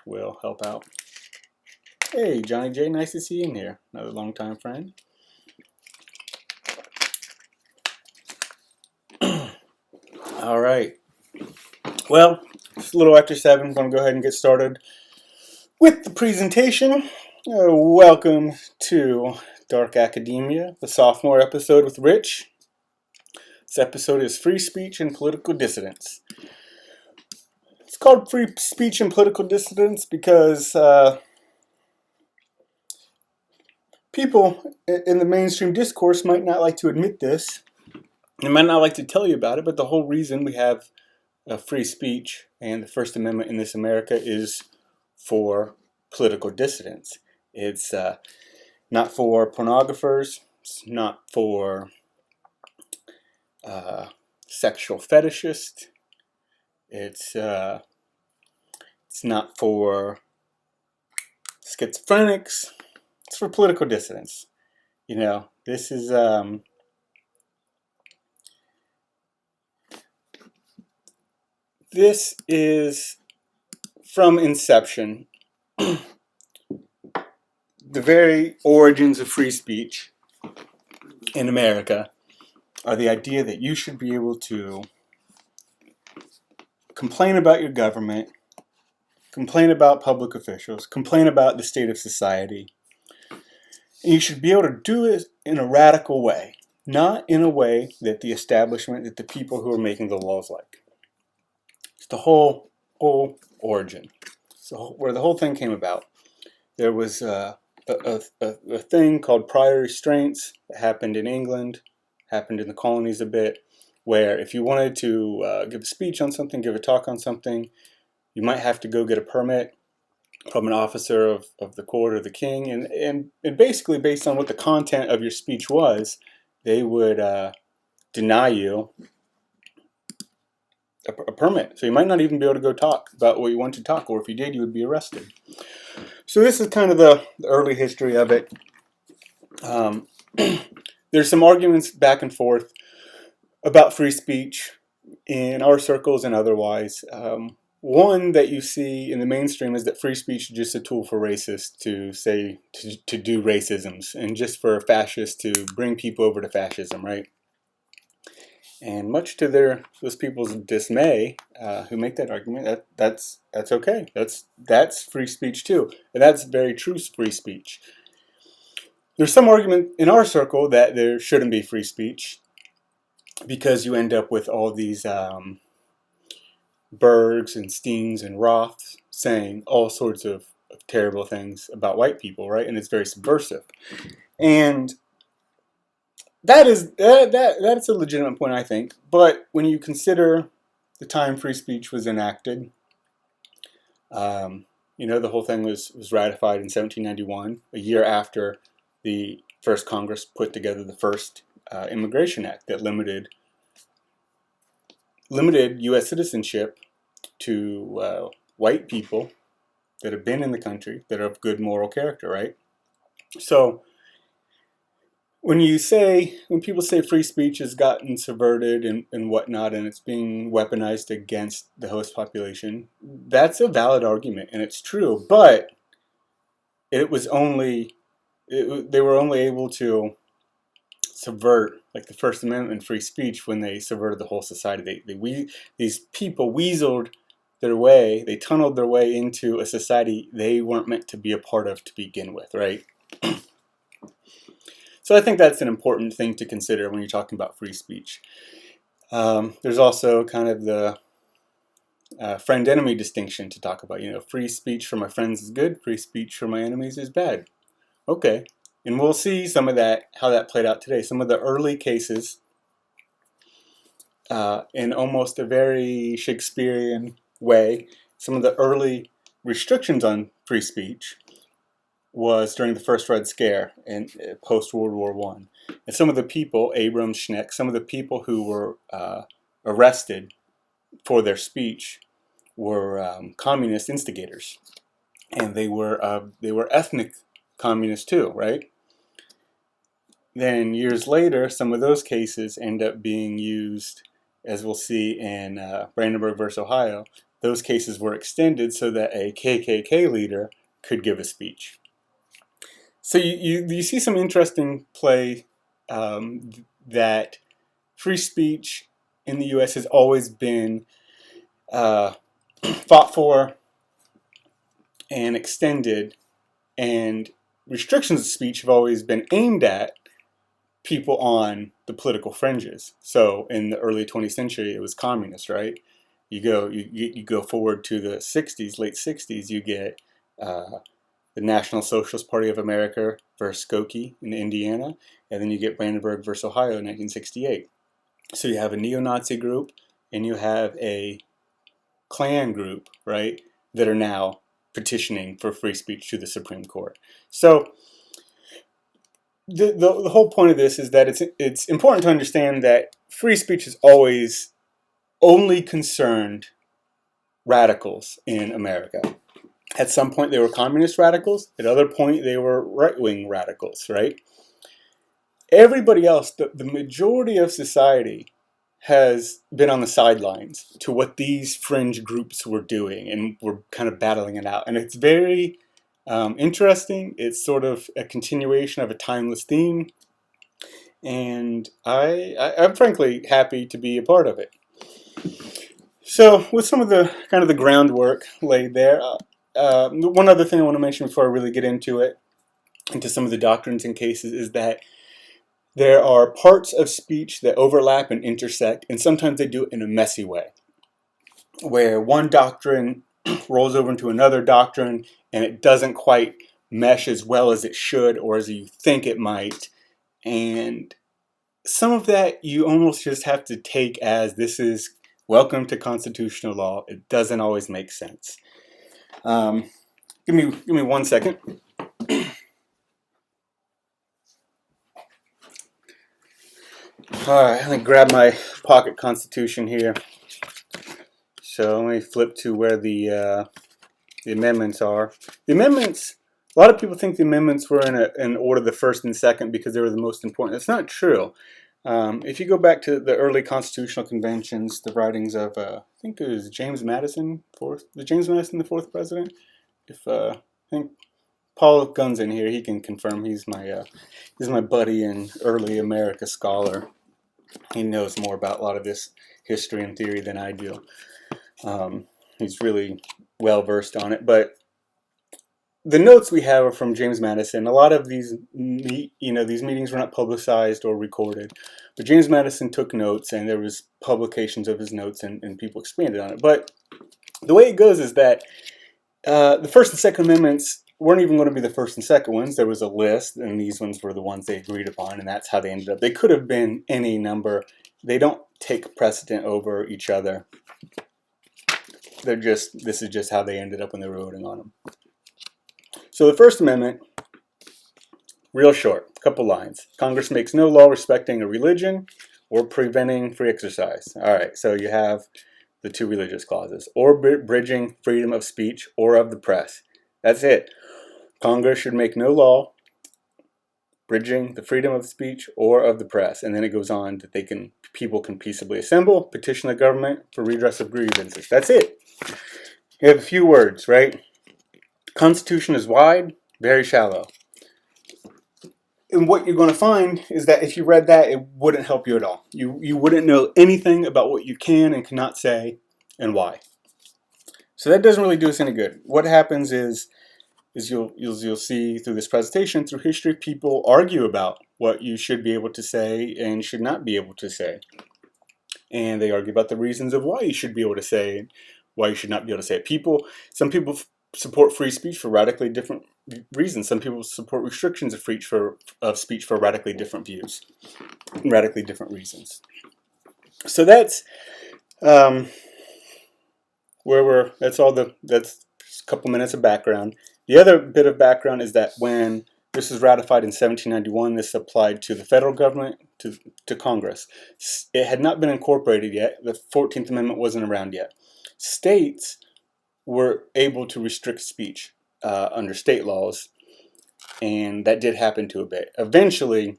will help out. Hey, Johnny J, nice to see you in here. Another longtime friend. All right. Well, it's a little after 7. I'm going to go ahead and get started with the presentation. Welcome to Dark Academia, the sophomore episode with Rich. This episode is Free Speech and Political Dissidents. It's called Free Speech and Political Dissidents because people in the mainstream discourse might not like to admit this. They might not like to tell you about it, but the whole reason we have free speech and the First Amendment in this America is for political dissidents. It's not for pornographers. It's not for sexual fetishists. It's not for schizophrenics. It's for political dissidents. You know, this is from inception. The very origins of free speech in America are the idea that you should be able to complain about your government, complain about public officials, complain about the state of society. And you should be able to do it in a radical way, not in a way that the establishment, that the people who are making the laws like. It's the whole origin. So where the whole thing came about. There was a thing called prior restraints that happened in England, happened in the colonies a bit, where if you wanted to give a speech on something, give a talk on something, you might have to go get a permit from an officer of the court or the king, and basically based on what the content of your speech was, they would deny you a permit. So you might not even be able to go talk about what you want to talk, or if you did, you would be arrested. So this is kind of the early history of it. There's some arguments back and forth about free speech in our circles and otherwise. One that you see in the mainstream is that free speech is just a tool for racists to do racisms, and just for fascists to bring people over to fascism, right? And much to those people's dismay, who make that argument, that's okay. That's free speech too, and that's very true free speech. There's some argument in our circle that there shouldn't be free speech because you end up with all these Bergs and Steens and Roths saying all sorts of terrible things about white people, right? And it's very subversive. And that's a legitimate point, I think. But when you consider the time free speech was enacted, the whole thing was ratified in 1791, a year after the first Congress put together the first Immigration Act that limited U.S. citizenship to white people that have been in the country, that are of good moral character, right? So when people say free speech has gotten subverted and whatnot, and it's being weaponized against the host population, that's a valid argument, and it's true. But they were only able to subvert, like the First Amendment, free speech when they subverted the whole society. These people weaseled their way, they tunneled their way into a society they weren't meant to be a part of to begin with, right? So I think that's an important thing to consider when you're talking about free speech. There's also kind of the friend-enemy distinction to talk about. Free speech for my friends is good, free speech for my enemies is bad. Okay, and we'll see some of that, how that played out today. Some of the early cases, in almost a very Shakespearean way, some of the early restrictions on free speech was during the first Red Scare in post-World War I. And some of the people, Abram Schneck, some of the people who were arrested for their speech were communist instigators. And they were ethnic communists too, right? Then years later, some of those cases end up being used, as we'll see in Brandenburg versus Ohio, those cases were extended so that a KKK leader could give a speech. So you see some interesting play that free speech in the U.S. has always been fought for and extended, and restrictions of speech have always been aimed at people on the political fringes. So in the early 20th century, it was communist, right? You go forward to the 60s, late 60s, you get the National Socialist Party of America versus Skokie in Indiana, and then you get Brandenburg versus Ohio in 1968. So you have a neo-Nazi group and you have a Klan group, right, that are now petitioning for free speech to the Supreme Court. So the whole point of this is that it's important to understand that free speech is always only concerned radicals in America. At some point they were communist radicals, at other point they were right-wing radicals, right? Everybody else, the majority of society has been on the sidelines to what these fringe groups were doing, and were kind of battling it out. And it's very interesting. It's sort of a continuation of a timeless theme, and I'm frankly happy to be a part of it. So with some of the kind of the groundwork laid there, one other thing I want to mention before I really get into it, into some of the doctrines and cases, is that there are parts of speech that overlap and intersect, and sometimes they do it in a messy way, where one doctrine rolls over into another doctrine, and it doesn't quite mesh as well as it should or as you think it might. And some of that you almost just have to take as this is welcome to constitutional law. It doesn't always make sense. Give me 1 second. All right, let me grab my pocket constitution here. So let me flip to where the amendments are. The amendments, a lot of people think the amendments were in order the first and second because they were the most important. That's not true. If you go back to the early constitutional conventions, the writings of, I think it was James Madison, was James Madison the fourth president? I think Paul Gunn's in here, he can confirm. He's my buddy and early America scholar. He knows more about a lot of this history and theory than I do. He's really well versed on it. But the notes we have are from James Madison. A lot of these meetings were not publicized or recorded. But James Madison took notes, and there was publications of his notes, and people expanded on it. But the way it goes is that the First and Second Amendments weren't even going to be the first and second ones. There was a list, and these ones were the ones they agreed upon, and that's how they ended up. They could have been any number. They don't take precedent over each other. This is just how they ended up when they were voting on them. So the First Amendment, real short, a couple lines. Congress makes no law respecting a religion or preventing free exercise. All right, so you have the two religious clauses, or bridging freedom of speech or of the press. That's it. Congress should make no law bridging the freedom of speech or of the press. And then it goes on that people can peaceably assemble, petition the government for redress of grievances. That's it. You have a few words, right? Constitution is wide, very shallow. And what you're going to find is that if you read that, it wouldn't help you at all. You wouldn't know anything about what you can and cannot say and why. So that doesn't really do us any good. What happens is you'll see through this presentation, through history, people argue about what you should be able to say and should not be able to say. And they argue about the reasons of why you should be able to say and why you should not be able to say it. Some people support free speech for radically different reasons. Some people support restrictions of speech for radically different views, radically different reasons. So that's that's a couple minutes of background. The other bit of background is that when this was ratified in 1791, this applied to the federal government, to Congress. It had not been incorporated yet. The 14th Amendment wasn't around yet. States were able to restrict speech under state laws, and that did happen to a bit. Eventually,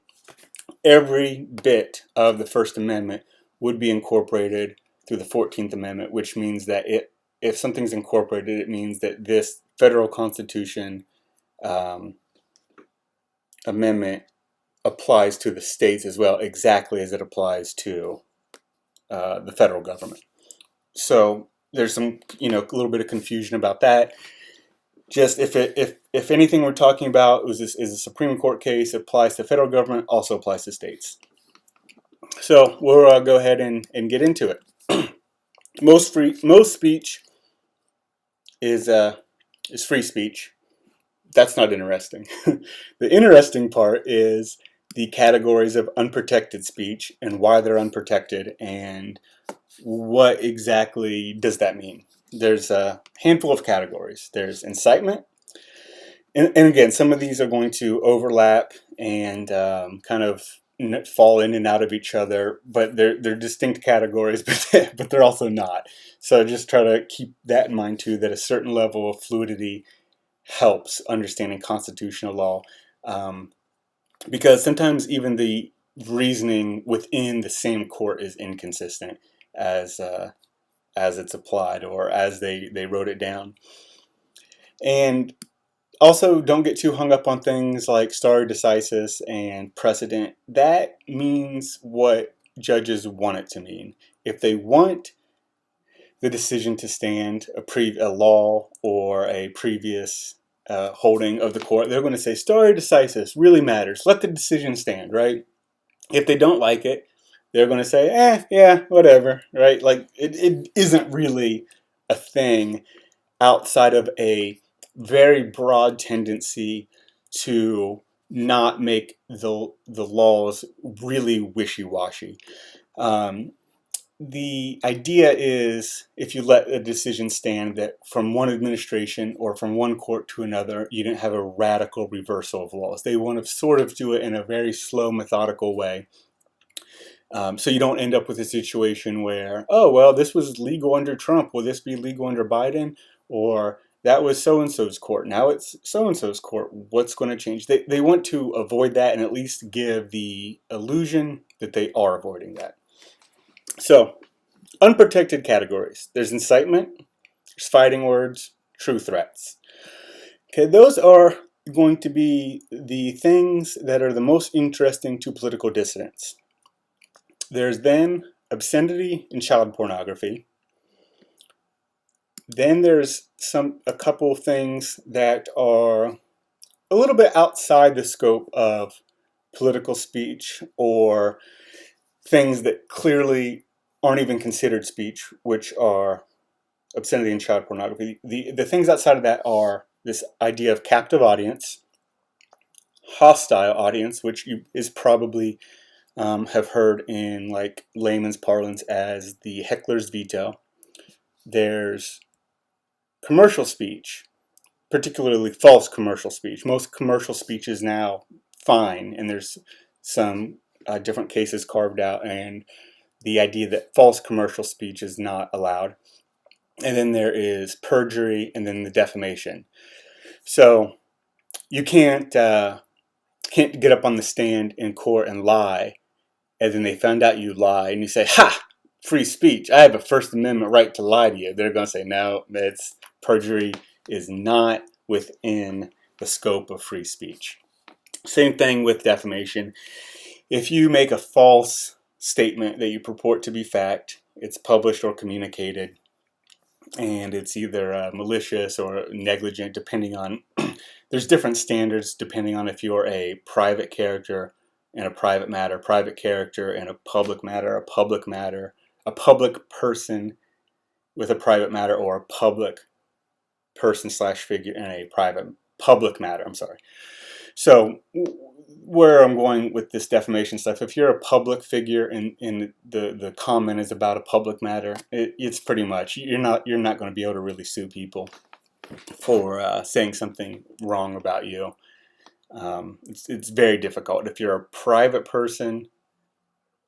every bit of the First Amendment would be incorporated through the 14th Amendment, which means that if something's incorporated, it means that this federal Constitution amendment applies to the states as well, exactly as it applies to the federal government. So there's some, a little bit of confusion about that. Just if anything we're talking about is a Supreme Court case, applies to federal government, also applies to states. So we'll go ahead and get into it. Most speech is free speech. That's not interesting. The interesting part is the categories of unprotected speech and why they're unprotected and what exactly does that mean. There's a handful of categories. There's incitement. And again, some of these are going to overlap and kind of fall in and out of each other, but they're distinct categories, but they're also not. So just try to keep that in mind too, that a certain level of fluidity helps understanding constitutional law, because sometimes even the reasoning within the same court is inconsistent as it's applied or as they wrote it down. And also, don't get too hung up on things like stare decisis and precedent. That means what judges want it to mean. If they want the decision to stand, a law or a previous holding of the court, they're going to say stare decisis really matters. Let the decision stand, right? If they don't like it, they're going to say, yeah, whatever, right? Like it isn't really a thing outside of a very broad tendency to not make the laws really wishy-washy. The idea is if you let a decision stand that from one administration or from one court to another, you didn't have a radical reversal of laws. They want to sort of do it in a very slow, methodical way. So you don't end up with a situation where, oh, well, this was legal under Trump. Will this be legal under Biden? Or that was so-and-so's court. Now it's so-and-so's court. What's going to change? They want to avoid that and at least give the illusion that they are avoiding that. So, unprotected categories. There's incitement, there's fighting words, true threats. Okay, those are going to be the things that are the most interesting to political dissidents. There's then obscenity and child pornography. Then there's a couple of things that are a little bit outside the scope of political speech or things that clearly aren't even considered speech, which are obscenity and child pornography. The things outside of that are this idea of captive audience, hostile audience, which is probably have heard in like layman's parlance as the heckler's veto. There's commercial speech, particularly false commercial speech. Most commercial speech is now fine, and there's some different cases carved out, and the idea that false commercial speech is not allowed. And then there is perjury, and then the defamation. So you can't get up on the stand in court and lie, and then they found out you lie, and you say, "Ha! Free speech. I have a First Amendment right to lie to you." They're going to say, "No, that's perjury is not within the scope of free speech." Same thing with defamation. If you make a false statement that you purport to be fact, it's published or communicated, and it's either malicious or negligent, depending on, there's different standards depending on if you're a private character in a private matter, private character in a public matter, a public person with a private matter, or a public person / figure in a public matter. So where I'm going with this defamation stuff, if you're a public figure and the comment is about a public matter, it's pretty much, you're not going to be able to really sue people for saying something wrong about you. It's very difficult. If you're a private person,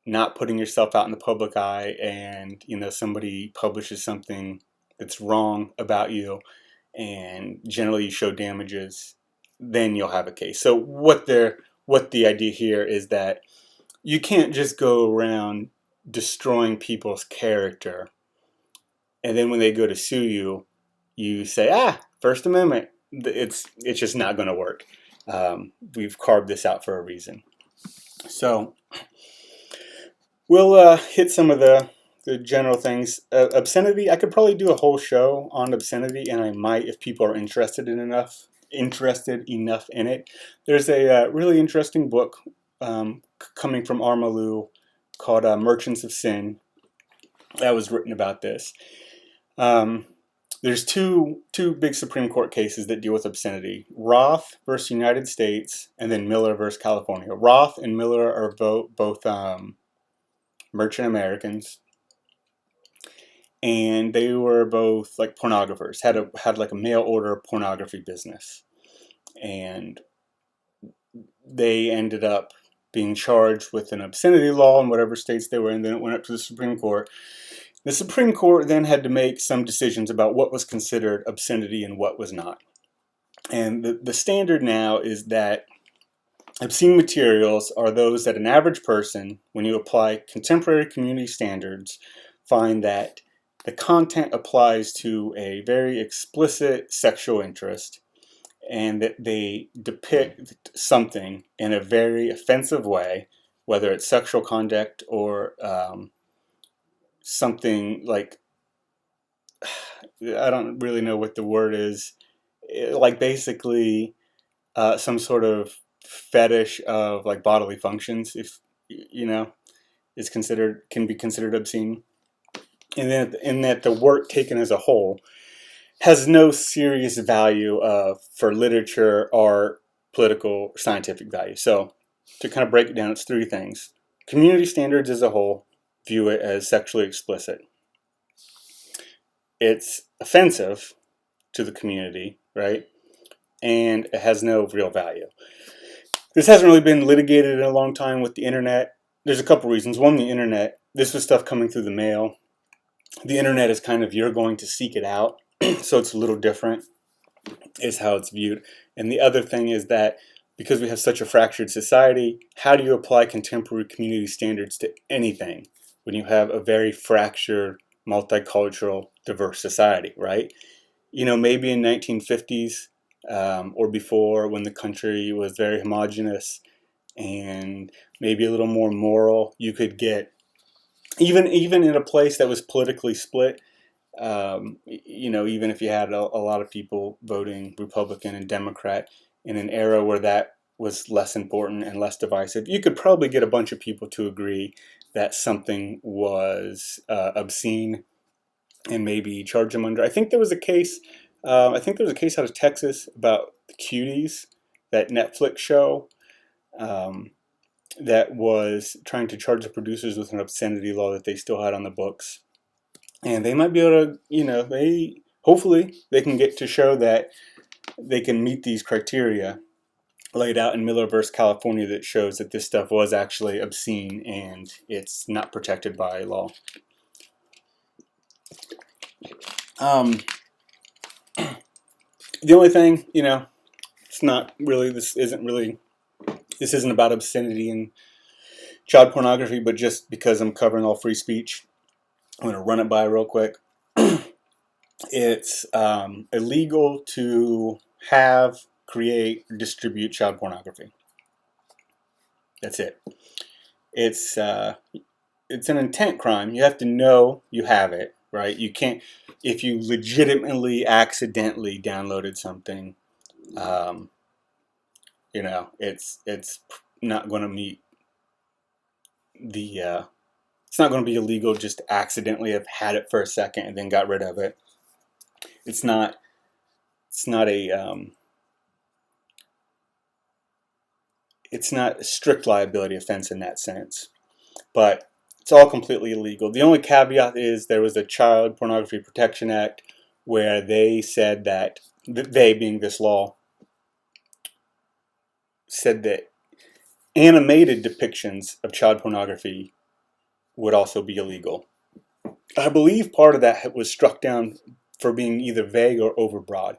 not putting yourself out in the public eye, and somebody publishes something that's wrong about you, and generally you show damages, then you'll have a case. So what the idea here is that you can't just go around destroying people's character and then when they go to sue you, you say, First Amendment. It's just not going to work. We've carved this out for a reason. So we'll hit some of the general things. Obscenity, I could probably do a whole show on obscenity, and I might if people are interested enough in it. There's a really interesting book coming from Armalou called Merchants of Sin that was written about this. There's two big Supreme Court cases that deal with obscenity. Roth versus United States, and then Miller versus California. Roth and Miller are both merchant Americans, and they were both like pornographers, had like a mail order pornography business, and they ended up being charged with an obscenity law in whatever states they were in. Then it went up to the Supreme Court. The Supreme Court then had to make some decisions about what was considered obscenity and what was not. And the standard now is that obscene materials are those that an average person, when you apply contemporary community standards, find that the content applies to a very explicit sexual interest, and that they depict something in a very offensive way, whether it's sexual conduct or something like, I don't really know what the word is, like basically some sort of fetish of like bodily functions, if you know, can be considered obscene, and that the work taken as a whole has no serious value for literature, art, political, scientific value. So to kind of break it down, it's three things. Community standards as a whole view it as sexually explicit. It's offensive to the community, right? And it has no real value. This hasn't really been litigated in a long time with the internet. There's a couple reasons. One, the internet. This was stuff coming through the mail. The internet is kind of, you're going to seek it out. So it's a little different, is how it's viewed. And the other thing is that because we have such a fractured society, how do you apply contemporary community standards to anything when you have a very fractured, multicultural, diverse society, right? You know, maybe in 1950s or before, when the country was very homogenous and maybe a little more moral, you could get, even in a place that was politically split, you know, even if you had a lot of people voting Republican and Democrat in an era where that was less important and less divisive, you could probably get a bunch of people to agree that something was obscene and maybe charge them under. I think there was a case. I think there was a case out of Texas about the Cuties, that Netflix show, that was trying to charge the producers with an obscenity law that they still had on the books. And they might be able to, you know, hopefully they can get to show that they can meet these criteria laid out in Miller versus California that shows that this stuff was actually obscene and it's not protected by law. The only thing, you know, this isn't about obscenity and child pornography, but just because I'm covering all free speech, I'm going to run it by real quick. It's illegal to have, create, or distribute child pornography. That's it. It's an intent crime. You have to know you have it, right? You can't, if you legitimately accidentally downloaded something, you know, it's not going to meet the it's not going to be illegal just to accidentally have had it for a second and then got rid of it. It's not a strict liability offense in that sense, but it's all completely illegal. The only caveat is there was a Child Pornography Protection Act where they said that, they being this law, said that animated depictions of child pornography would also be illegal. I believe part of that was struck down for being either vague or overbroad.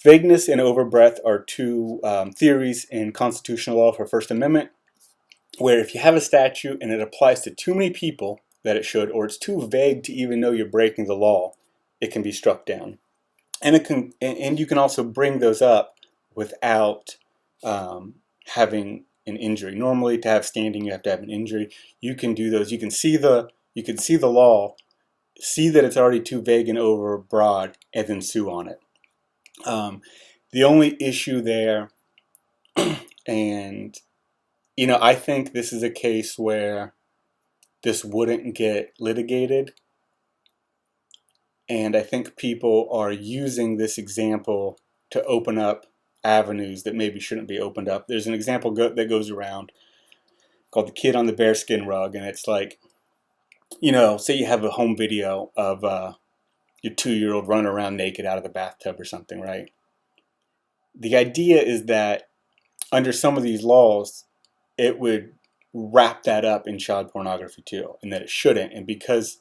Vagueness and overbreadth are two theories in constitutional law for First Amendment, where if you have a statute and it applies to too many people that it should, or it's too vague to even know you're breaking the law, it can be struck down. And you can also bring those up without having an injury. Normally, to have standing, you have to have an injury. You can do those. You can see the law, see that it's already too vague and overbroad, and then sue on it. The only issue there, and I think this is a case where this wouldn't get litigated, and I think people are using this example to open up avenues that maybe shouldn't be opened up. There's an example that goes around called the kid on the bearskin rug, and it's like, say you have a home video of your 2-year-old running around naked out of the bathtub or something, right? The idea is that under some of these laws, it would wrap that up in child pornography too, and that it shouldn't. And because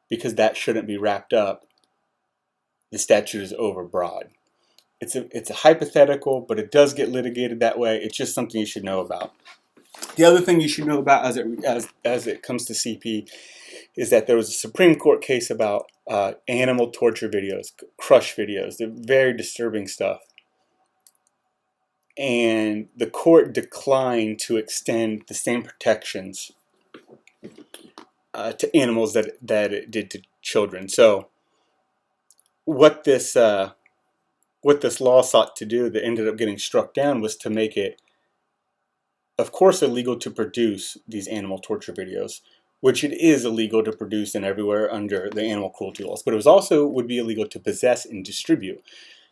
that shouldn't be wrapped up, the statute is overbroad. It's a hypothetical, but it does get litigated that way. It's just something you should know about. The other thing you should know about as it comes to CP is that there was a Supreme Court case about animal torture videos, crush videos. They're very disturbing stuff. And the court declined to extend the same protections to animals that it did to children. So what this law sought to do, that ended up getting struck down, was to make it, of course, illegal to produce these animal torture videos, which it is illegal to produce and everywhere under the animal cruelty laws. But it would be illegal to possess and distribute.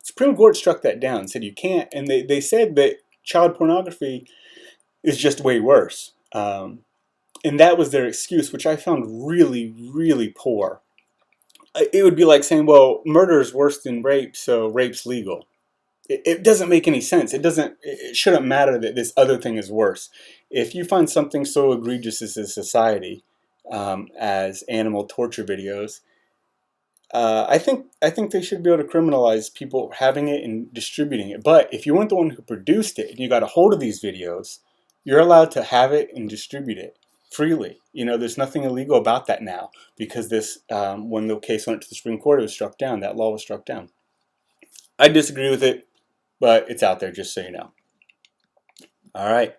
Supreme Court struck that down and said you can't, and they said that child pornography is just way worse. And that was their excuse, which I found really, really poor. It would be like saying, well, murder is worse than rape, so rape's legal. It doesn't make any sense. It shouldn't matter that this other thing is worse. If you find something so egregious as a society, as animal torture videos, I think they should be able to criminalize people having it and distributing it. But if you weren't the one who produced it and you got a hold of these videos, you're allowed to have it and distribute it freely. There's nothing illegal about that now, because this when the case went to the Supreme Court, it was struck down. That law was struck down. I disagree with it, but it's out there, just so you know. All right.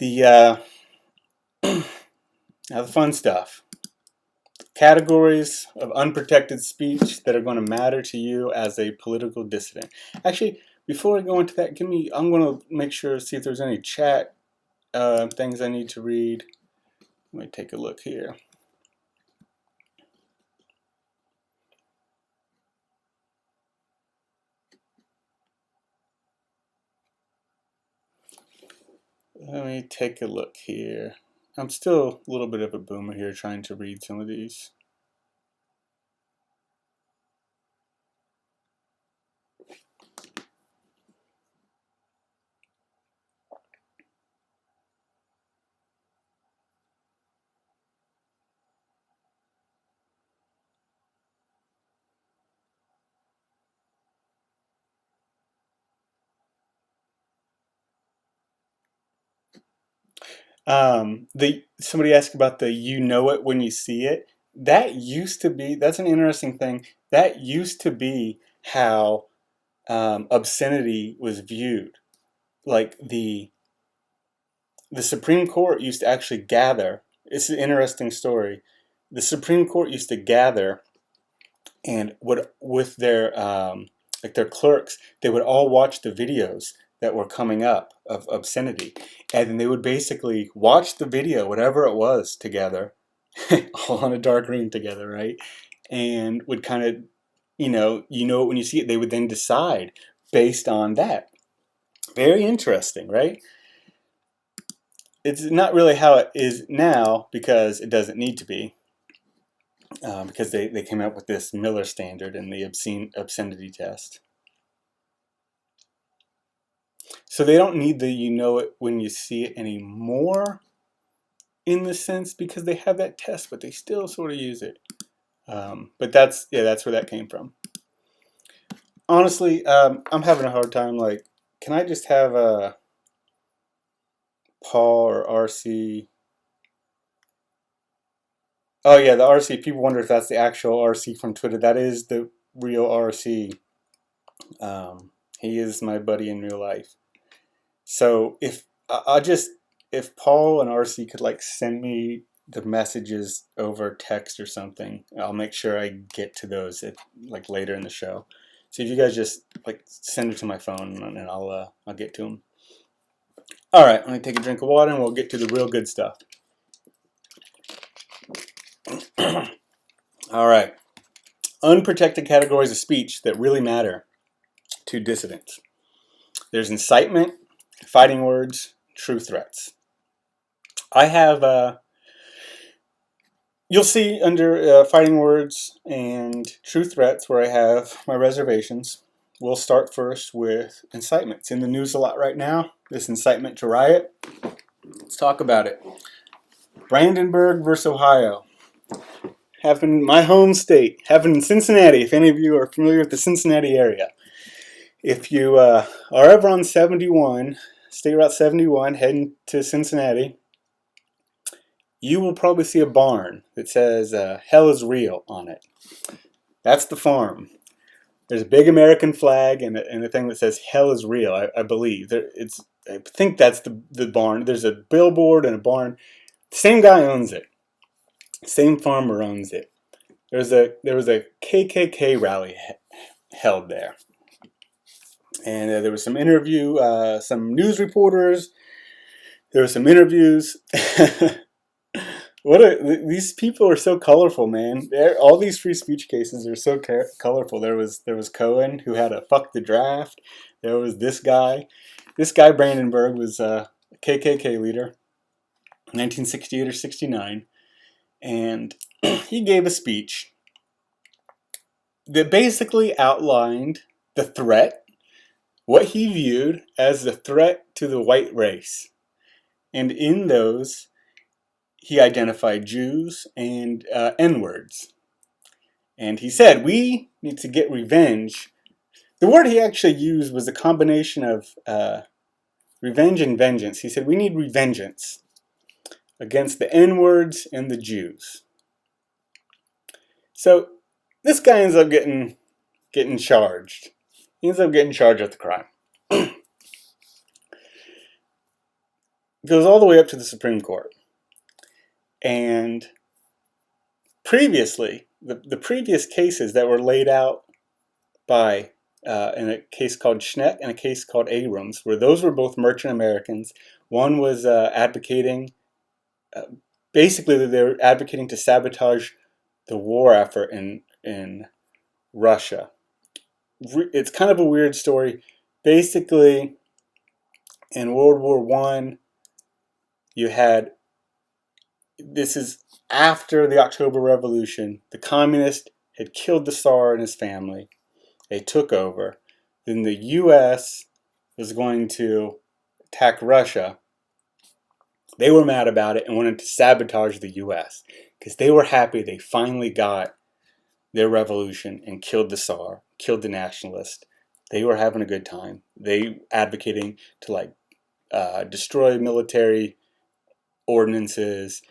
Now the fun stuff. Categories of unprotected speech that are going to matter to you as a political dissident. Actually, before I go into that, I'm going to make sure, see if there's any chat things I need to read. Let me take a look here. Let me take a look here. I'm still a little bit of a boomer here trying to read some of these. Somebody asked about the "you know it when you see it." That's an interesting thing. That used to be how obscenity was viewed. Like the Supreme Court used to actually gather. It's an interesting story. The Supreme Court used to gather, and with their their clerks, they would all watch the videos that were coming up of obscenity, and then they would basically watch the video, whatever it was, together, all in a dark room together, right? And would kind of, it when you see it. They would then decide based on that. Very interesting, right? It's not really how it is now, because it doesn't need to be, because they came up with this Miller standard and the obscenity test. So they don't need the "you know it when you see it" anymore, in the sense, because they have that test, but they still sort of use it. But that's where that came from. Honestly, I'm having a hard time. Like, can I just have Paul or RC Oh yeah, the RC. People wonder if that's the actual RC from Twitter. That is the real RC. He is my buddy in real life. So if I just if Paul and RC could like send me the messages over text or something, I'll make sure I get to those like later in the show. So if you guys just like send it to my phone and I'll get to them. All right, let me take a drink of water and we'll get to the real good stuff. All right, unprotected categories of speech that really matter to dissidents. There's incitement, fighting words, true threats. I have you'll see under fighting words and true threats where I have my reservations. We'll start first with incitement. It's in the news a lot right now, this incitement to riot. Let's talk about it. Brandenburg versus Ohio. Happened in my home state. Happened in Cincinnati, if any of you are familiar with the Cincinnati area. If you are ever on 71, State Route 71, heading to Cincinnati, you will probably see a barn that says "Hell is real" on it. That's the farm. There's a big American flag and a thing that says "Hell is real." I believe I think that's the barn. There's a billboard and a barn. The same guy owns it. Same farmer owns it. There was a KKK rally held there, and there was some some news reporters. There were some interviews. These people are so colorful, man. All these free speech cases are so colorful. There was Cohen, who had a "fuck the draft." There was this guy. This guy Brandenburg was a KKK leader, 1968 or 69, and he gave a speech that basically outlined the threat, what he viewed as the threat to the white race, and in those he identified Jews and N-words. And he said, we need to get revenge. The word he actually used was a combination of revenge and vengeance. He said, we need revengeance against the N-words and the Jews. So this guy ends up getting charged. He ends up getting charged with the crime. Goes all the way up to the Supreme Court. And previously, the previous cases that were laid out by in a case called Schneck and a case called Abrams, where those were both merchant Americans. One was advocating, basically they were advocating to sabotage the war effort in Russia. It's kind of a weird story. Basically, in World War I, you had, this is after the October Revolution, the communists had killed the Tsar and his family. They took over. Then the U.S. was going to attack Russia. They were mad about it and wanted to sabotage the U.S. because they were happy they finally got their revolution and killed the Tsar, killed the nationalists. They were having a good time. They advocating to destroy military ordinances,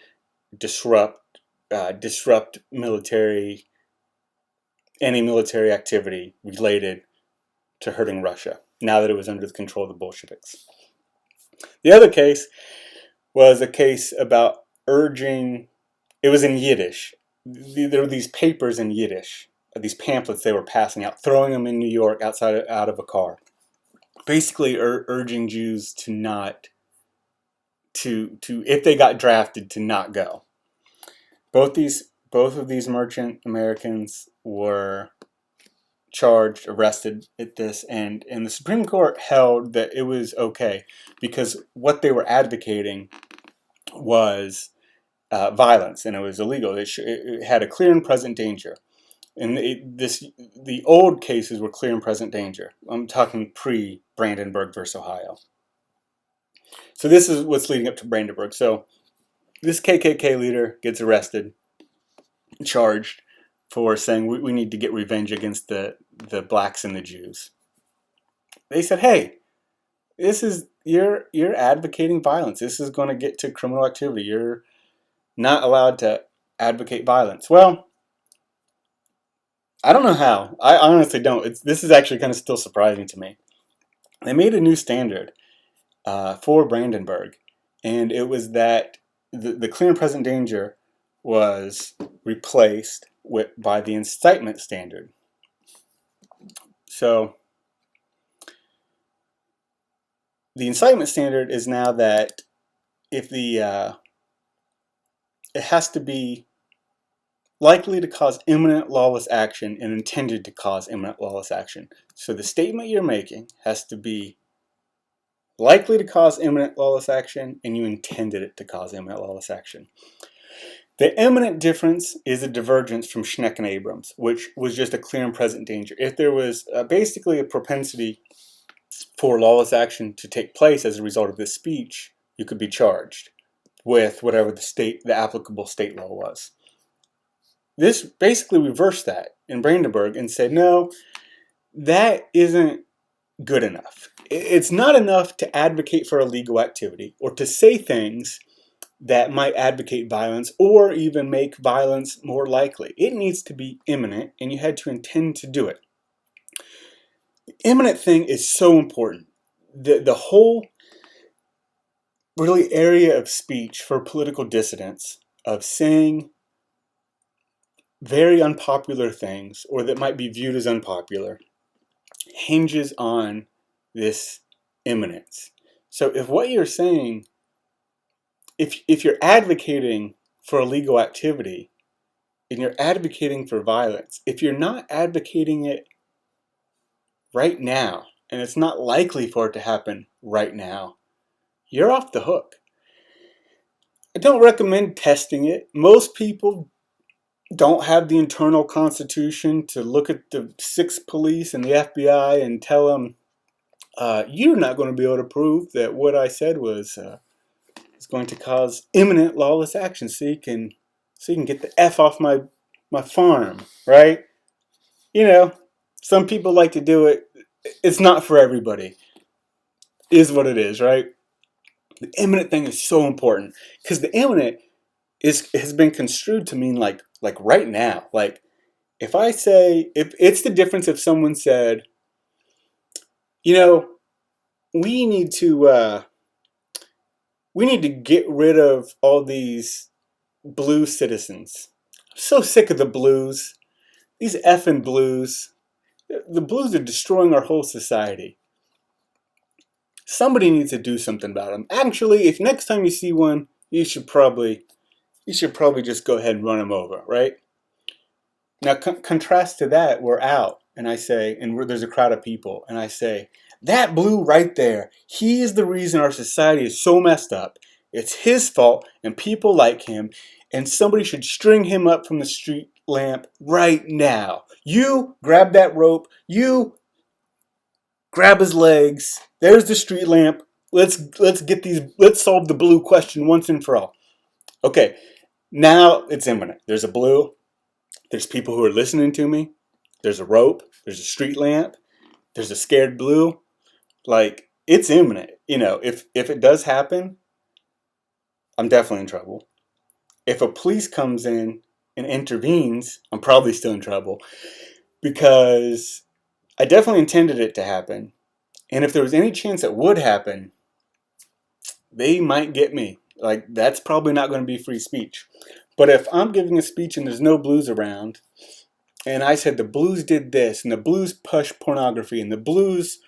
disrupt any military activity related to hurting Russia, now that it was under the control of the Bolsheviks. The other case was a case about urging, it was in Yiddish. There were these papers in Yiddish, these pamphlets they were passing out, throwing them in New York out of a car, basically urging Jews to not, if they got drafted, to not go. Both of these merchant Americans were charged, arrested at this, and the Supreme Court held that it was okay because what they were advocating was violence, and it was illegal. It had a clear and present danger. And the old cases were clear and present danger. I'm talking pre-Brandenburg versus Ohio. So this is what's leading up to Brandenburg. So this KKK leader gets arrested, charged for saying we need to get revenge against the blacks and the Jews. They said, hey, you're advocating violence. This is going to get to criminal activity. You're not allowed to advocate violence? Well, I don't know how. I honestly don't. This is actually kind of still surprising to me. They made a new standard for Brandenburg, and it was that the clear and present danger was replaced by the incitement standard. So the incitement standard is now that if it has to be likely to cause imminent lawless action and intended to cause imminent lawless action. So the statement you're making has to be likely to cause imminent lawless action, and you intended it to cause imminent lawless action. The imminent difference is a divergence from Schneck and Abrams, which was just a clear and present danger. If there was basically a propensity for lawless action to take place as a result of this speech, you could be charged with whatever the applicable state law was. This basically reversed that in Brandenburg and said, no, that isn't good enough. It's not enough to advocate for illegal activity or to say things that might advocate violence or even make violence more likely. It needs to be imminent, and you had to intend to do it. The imminent thing is so important. The whole really area of speech for political dissidents, of saying very unpopular things or that might be viewed as unpopular, hinges on this imminence. So if what you're saying, if you're advocating for illegal activity and you're advocating for violence, if you're not advocating it right now, and it's not likely for it to happen right now, you're off the hook. I don't recommend testing it. Most people don't have the internal constitution to look at the 6 police and the FBI and tell them, you're not going to be able to prove that what I said was going to cause imminent lawless action, so you can get the F off my farm, right? You know, some people like to do it. It's not for everybody. Is what it is, right? The imminent thing is so important because the imminent has been construed to mean like right now. Like if it's the difference if someone said, you know, we need to get rid of all these blue citizens. I'm so sick of the blues. These effing blues. The blues are destroying our whole society. Somebody needs to do something about them. Actually, if next time you see one, you should probably just go ahead and run them over, right? Now, contrast to that, we're out, and I say, there's a crowd of people, and I say, that blue right there, he is the reason our society is so messed up. It's his fault, and people like him, and somebody should string him up from the street lamp right now. You grab that rope, you grab his legs, there's the street lamp, let's solve the blue question once and for all. Okay, now it's imminent. There's a blue, there's people who are listening to me, there's a rope, there's a street lamp, there's a scared blue. Like, it's imminent. You know, if it does happen, I'm definitely in trouble. If a police comes in and intervenes, I'm probably still in trouble because I definitely intended it to happen. And if there was any chance it would happen, they might get me. Like, that's probably not going to be free speech. But if I'm giving a speech and there's no blues around, and I said the blues did this, and the blues pushed pornography, and the blues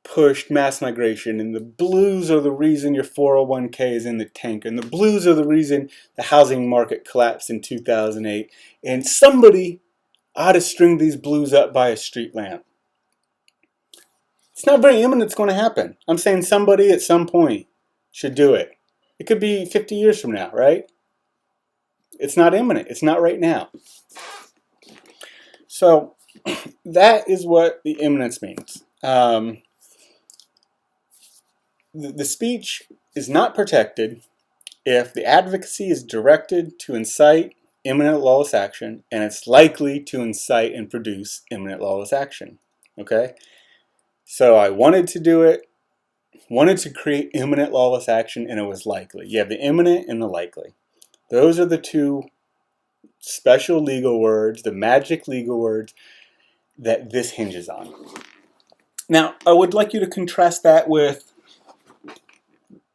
pushed mass migration, and the blues are the reason your 401k is in the tank, and the blues are the reason the housing market collapsed in 2008, and somebody ought to string these blues up by a street lamp. It's not very imminent it's going to happen. I'm saying somebody at some point should do it. It could be 50 years from now, right? It's not imminent. It's not right now. So that is what the imminence means. The speech is not protected if the advocacy is directed to incite imminent lawless action and it's likely to incite and produce imminent lawless action. Okay? So I wanted to do it, wanted to create imminent lawless action, and it was likely. You have the imminent and the likely. Those are the two special legal words, the magic legal words that this hinges on. Now, I would like you to contrast that with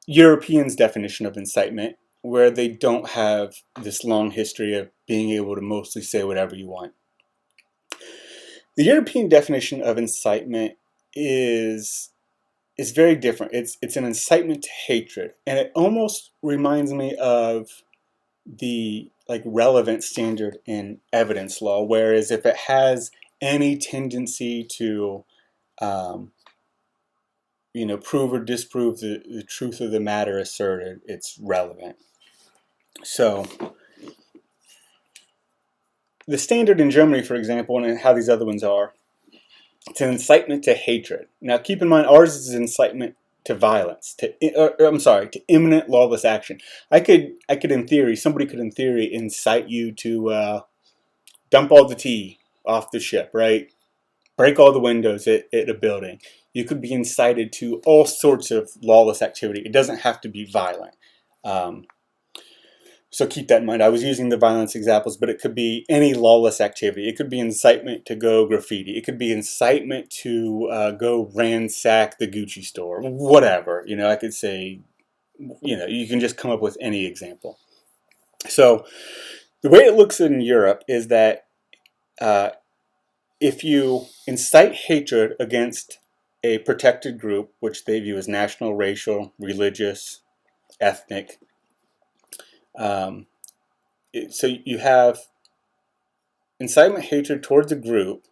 Europeans' definition of incitement, where they don't have this long history of being able to mostly say whatever you want. The European definition of incitement is very different. It's an incitement to hatred, and it almost reminds me of the relevant standard in evidence law, whereas if it has any tendency to prove or disprove the truth of the matter asserted, it's relevant. So the standard in Germany, for example, and how these other ones are, it's an incitement to hatred. Now keep in mind, ours is incitement to violence, to imminent lawless action. Somebody could in theory incite you to dump all the tea off the ship, right? Break all the windows at a building. You could be incited to all sorts of lawless activity. It doesn't have to be violent. So keep that in mind. I was using the violence examples, but it could be any lawless activity. It could be incitement to go graffiti. It could be incitement to go ransack the Gucci store. Whatever. I could say, you can just come up with any example. So the way it looks in Europe is that if you incite hatred against a protected group, which they view as national, racial, religious, ethnic, so you have incitement hatred towards a group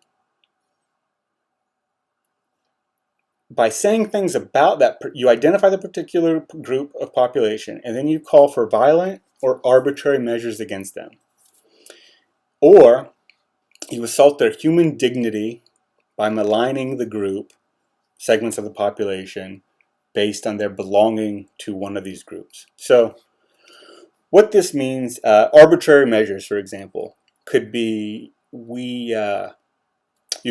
by saying things about that. You identify the particular group of population, and then you call for violent or arbitrary measures against them. Or you assault their human dignity by maligning the group, segments of the population, based on their belonging to one of these groups. So what this means, arbitrary measures, for example, could be you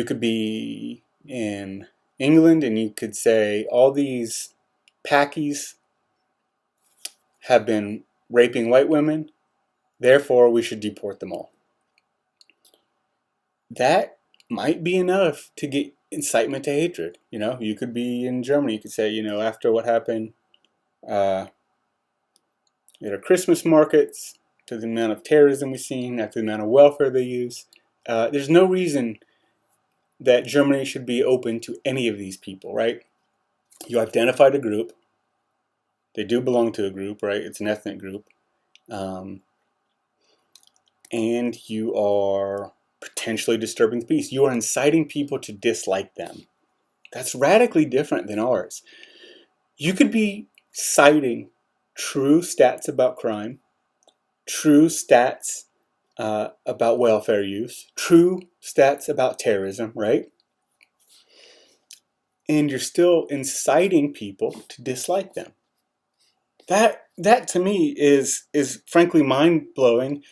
could be in England and you could say all these Pakis have been raping white women, therefore we should deport them all. That might be enough to get incitement to hatred. You could be in Germany, you could say, after what happened at our Christmas markets, to the amount of terrorism we've seen, after the amount of welfare they use, there's no reason that Germany should be open to any of these people, right? You identified a group. They do belong to a group, right? It's an ethnic group. And you are potentially disturbing the peace. You are inciting people to dislike them. That's radically different than ours. You could be citing true stats about crime, true stats about welfare use, true stats about terrorism, right? And you're still inciting people to dislike them. That to me is frankly mind-blowing,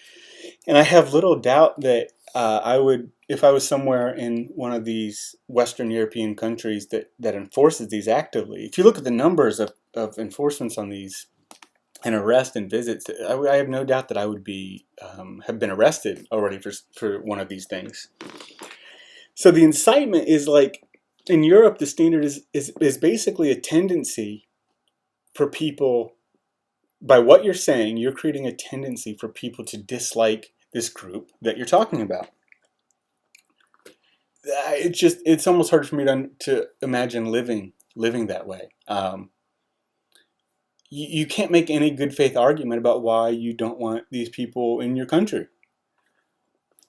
and I have little doubt that I would, if I was somewhere in one of these Western European countries that enforces these actively. If you look at the numbers of enforcements on these and arrests and visits, I have no doubt that I would be have been arrested already for one of these things. So the incitement is like, in Europe, the standard is basically a tendency for people, by what you're saying, you're creating a tendency for people to dislike this group that you're talking about. It's almost hard for me to imagine living that way. You can't make any good faith argument about why you don't want these people in your country.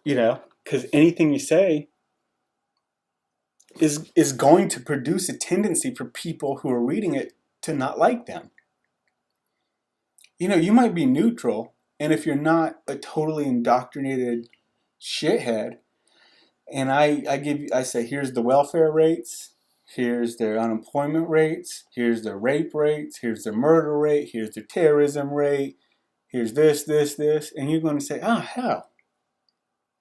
Because anything you say is going to produce a tendency for people who are reading it to not like them. You might be neutral, and if you're not a totally indoctrinated shithead, and I say, here's the welfare rates, here's their unemployment rates, here's their rape rates, here's their murder rate, here's their terrorism rate, here's this, and you're going to say, oh hell,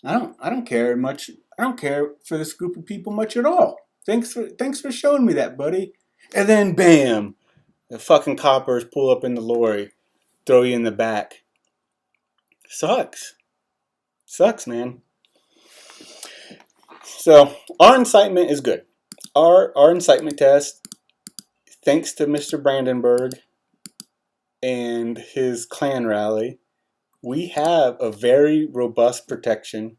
I don't care much. I don't care for this group of people much at all. Thanks for showing me that, buddy. And then bam, the fucking coppers pull up in the lorry, throw you in the back. Sucks. Sucks, man. So our incitement is good. Our incitement test, thanks to Mr. Brandenburg and his Klan rally, we have a very robust protection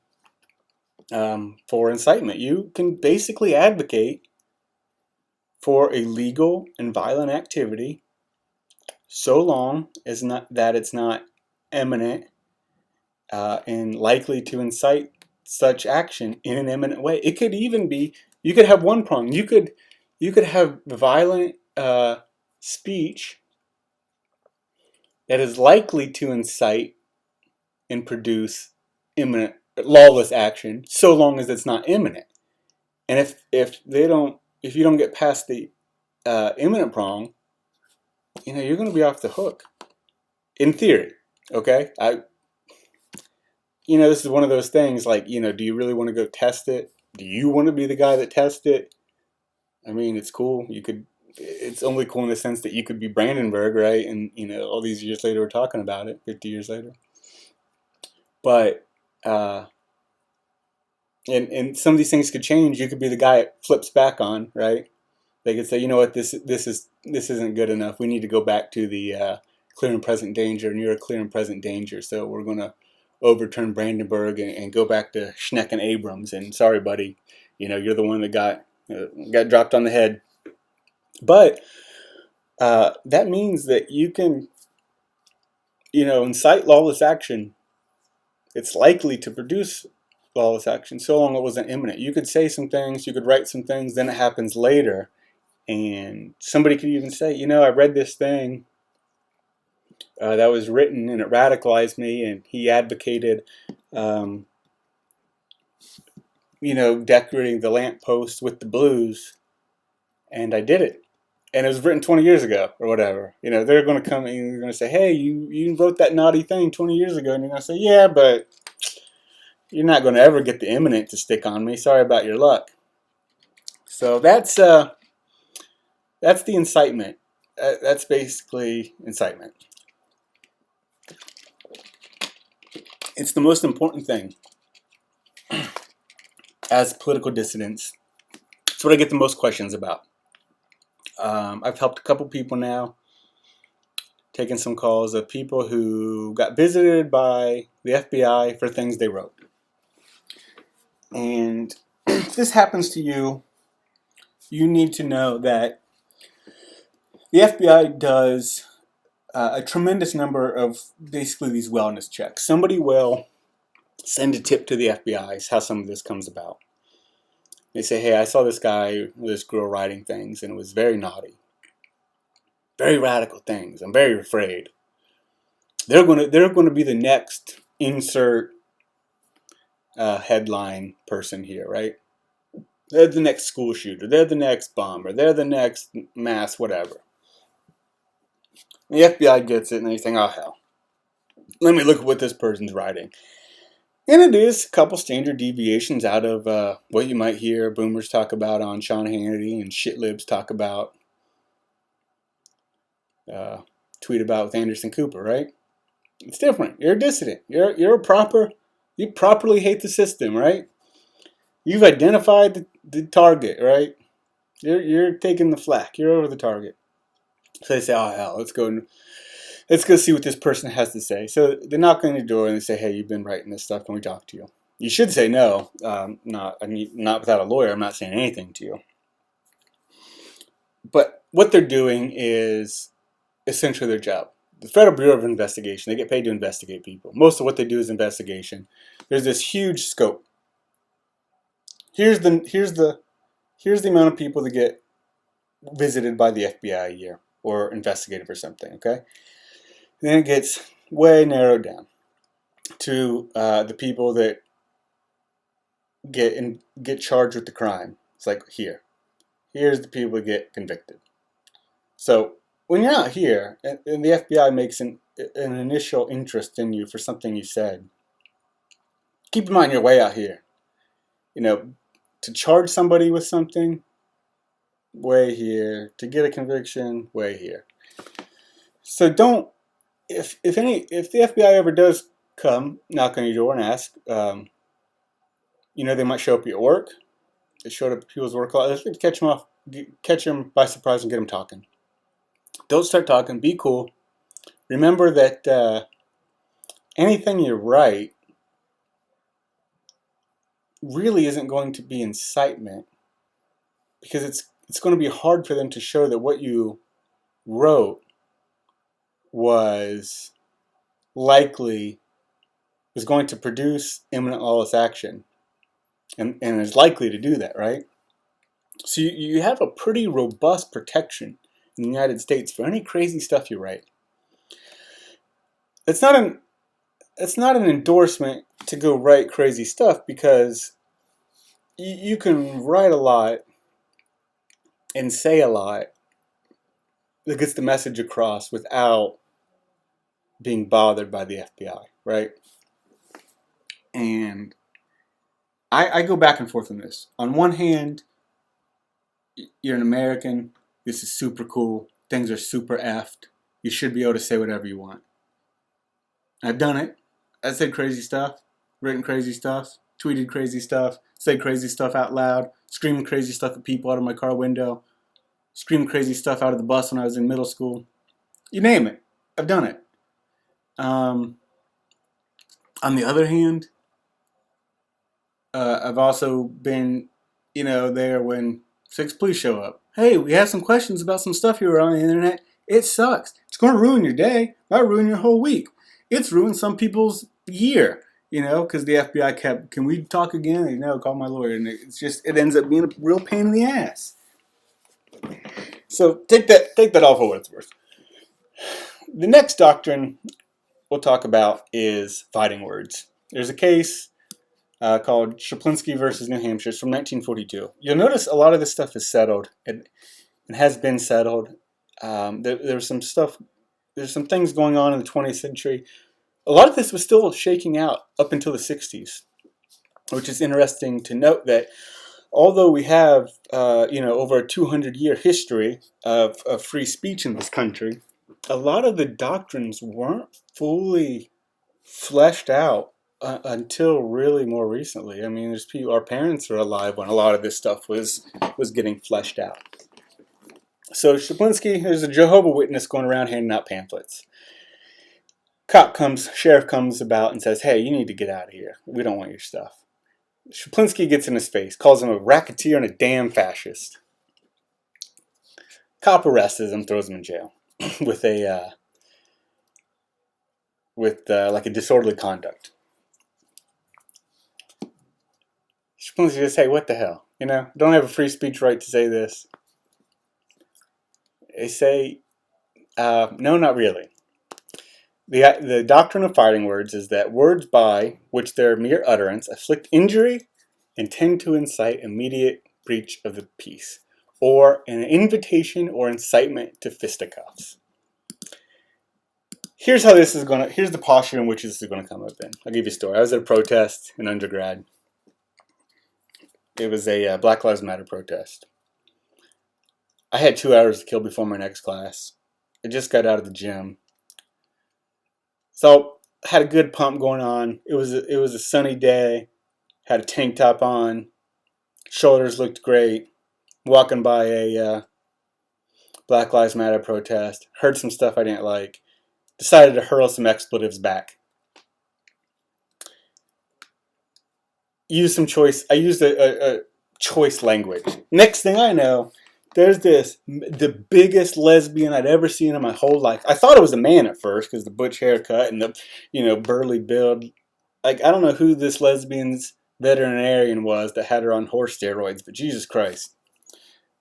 for incitement. You can basically advocate for a legal and violent activity so long as that it's not imminent and likely to incite such action in an imminent way. It could even be, you could have one prong. You could have violent speech that is likely to incite and produce imminent lawless action so long as it's not imminent. And if you don't get past the imminent prong, you're going to be off the hook in theory. Okay, this is one of those things like, do you really want to go test it? Do you want to be the guy that tests it? I mean, it's cool. It's only cool in the sense that you could be Brandenburg, right? And, all these years later, we're talking about it, 50 years later. But, and some of these things could change. You could be the guy it flips back on, right? They could say, you know what, this isn't good enough. We need to go back to the clear and present danger, and you're a clear and present danger. So we're going to overturn Brandenburg and go back to Schneck and Abrams. And sorry, buddy, you're the one that got dropped on the head. But that means that you can, incite lawless action. It's likely to produce lawless action so long it wasn't imminent. You could say some things, you could write some things, then it happens later. And somebody could even say, I read this thing that was written and it radicalized me, and he advocated, decorating the lamppost with the blues, and I did it. And it was written 20 years ago or whatever. They're going to come and you're going to say, hey, you wrote that naughty thing 20 years ago. And you're going to say, yeah, but you're not going to ever get the imminent to stick on me. Sorry about your luck. So that's the incitement. That's basically incitement. It's the most important thing as political dissidents. It's what I get the most questions about. I've helped a couple people now, taken some calls of people who got visited by the FBI for things they wrote. And if this happens to you, you need to know that the FBI does a tremendous number of basically these wellness checks. Somebody will send a tip to the FBI is how some of this comes about. They say, hey, I saw this guy, this girl writing things, and it was very naughty. Very radical things. I'm very afraid. They're going to be the next insert headline person here, right? They're the next school shooter. They're the next bomber. They're the next mass whatever. And the FBI gets it, and they think, oh, hell. Let me look at what this person's writing. And it is a couple standard deviations out of what you might hear boomers talk about on Sean Hannity and shitlibs talk about, tweet about with Anderson Cooper, right? It's different. You're a dissident. You properly hate the system, right? You've identified the target, right? You're taking the flak. You're over the target. So they say, oh hell, let's go see what this person has to say. So they knock on your door and they say, hey, you've been writing this stuff. Can we talk to you? You should say no. Not without a lawyer. I'm not saying anything to you. But what they're doing is essentially their job. The Federal Bureau of Investigation, they get paid to investigate people. Most of what they do is investigation. There's this huge scope. Here's the amount of people that get visited by the FBI a year or investigated for something, okay? And then it gets way narrowed down to the people that get charged with the crime. It's like, here's the people that get convicted. So when you're out here and the FBI makes an initial interest in you for something you said, keep in mind you're way out here. To charge somebody with something, way here. To get a conviction, way here. So don't, if the FBI ever does come knock on your door and ask. They might show up at work. They showed up at people's work. Let's catch them by surprise and get them talking. Don't start talking. Be cool. Remember that anything you write really isn't going to be incitement, because it's going to be hard for them to show that what you wrote was going to produce imminent lawless action, and is likely to do that, right? So you have a pretty robust protection in the United States for any crazy stuff you write. It's not an endorsement to go write crazy stuff, because you can write a lot and say a lot that gets the message across without being bothered by the FBI, right? And I go back and forth on this. On one hand, you're an American. This is super cool. Things are super effed. You should be able to say whatever you want. I've done it. I said crazy stuff, written crazy stuff, tweeted crazy stuff, said crazy stuff out loud, screamed crazy stuff at people out of my car window, screamed crazy stuff out of the bus when I was in middle school. You name it. I've done it. On the other hand, I've also been, there when six police show up. Hey, we have some questions about some stuff you were on the internet. It sucks. It's going to ruin your day. Might ruin your whole week. It's ruined some people's year, because the FBI kept, can we talk again? Call my lawyer. And it ends up being a real pain in the ass. So take that all for what it's worth. The next doctrine we'll talk about is fighting words. There's a case called Shaplinski versus New Hampshire. It's from 1942. You'll notice a lot of this stuff is settled. It has been settled. There's some things going on in the 20th century. A lot of this was still shaking out up until the 60s, which is interesting to note that although we have over a 200-year history of free speech in this country, a lot of the doctrines weren't fully fleshed out until really more recently. I mean, there's our parents were alive when a lot of this stuff was getting fleshed out. So Shaplinski, there's a Jehovah's Witness going around handing out pamphlets. Sheriff comes about and says, hey, you need to get out of here. We don't want your stuff. Shaplinski gets in his face, calls him a racketeer and a damn fascist. Cop arrests him, throws him in jail with like a disorderly conduct. Shaplinski says, hey, what the hell? Don't have a free speech right to say this. They say, no, not really. The doctrine of fighting words is that words by which their mere utterance afflict injury and tend to incite immediate breach of the peace, or an invitation or incitement to fisticuffs. Here's the posture in which this is going to come up in. I'll give you a story. I was at a protest in undergrad. It was a Black Lives Matter protest. I had 2 hours to kill before my next class. I just got out of the gym. So I had a good pump going on. It was a sunny day. Had a tank top on. Shoulders looked great. Walking by a Black Lives Matter protest. Heard some stuff I didn't like. Decided to hurl some expletives back. I used a choice language. Next thing I know, there's the biggest lesbian I'd ever seen in my whole life. I thought it was a man at first because the butch haircut and the burly build. Like, I don't know who this lesbian's veterinarian was that had her on horse steroids, but Jesus Christ.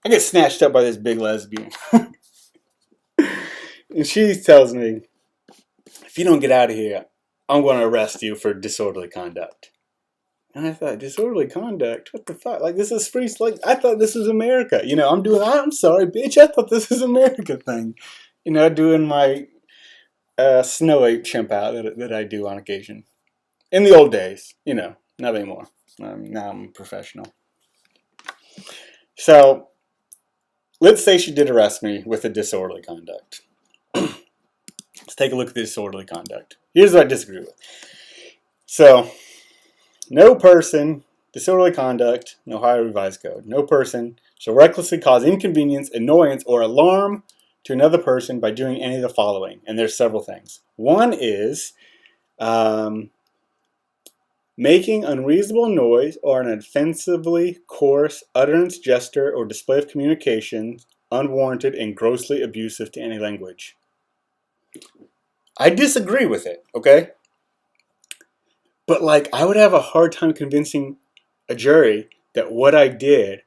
I get snatched up by this big lesbian. And she tells me, if you don't get out of here, I'm going to arrest you for disorderly conduct. And I thought, disorderly conduct? What the fuck? Like, this is free. Like, I thought this was America. I'm sorry, bitch. I thought this was America thing. Doing my snow ape chimp out that I do on occasion. In the old days, not anymore. Now I'm a professional. So, let's say she did arrest me with a disorderly conduct. Let's take a look at the disorderly conduct. Here's what I disagree with. So, no person, disorderly conduct, in Ohio Revised Code, no person shall recklessly cause inconvenience, annoyance, or alarm to another person by doing any of the following. And there's several things. One is making unreasonable noise or an offensively coarse utterance, gesture, or display of communication unwarranted and grossly abusive to any language. I disagree with it, okay? But like, I would have a hard time convincing a jury that what I did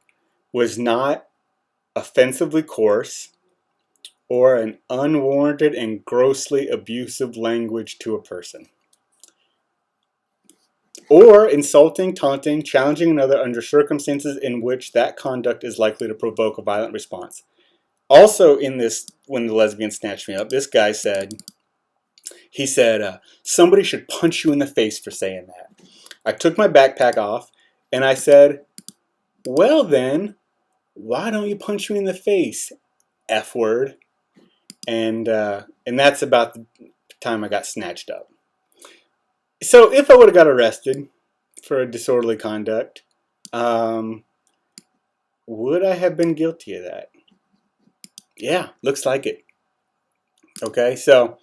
was not offensively coarse or an unwarranted and grossly abusive language to a person, or insulting, taunting, challenging another under circumstances in which that conduct is likely to provoke a violent response. Also in this, when the lesbian snatched me up, this guy said, somebody should punch you in the face for saying that. I took my backpack off and I said, well then, why don't you punch me in the face, F word? And that's about the time I got snatched up. So if I would have got arrested for a disorderly conduct, would I have been guilty of that? Yeah, looks like it. Okay, so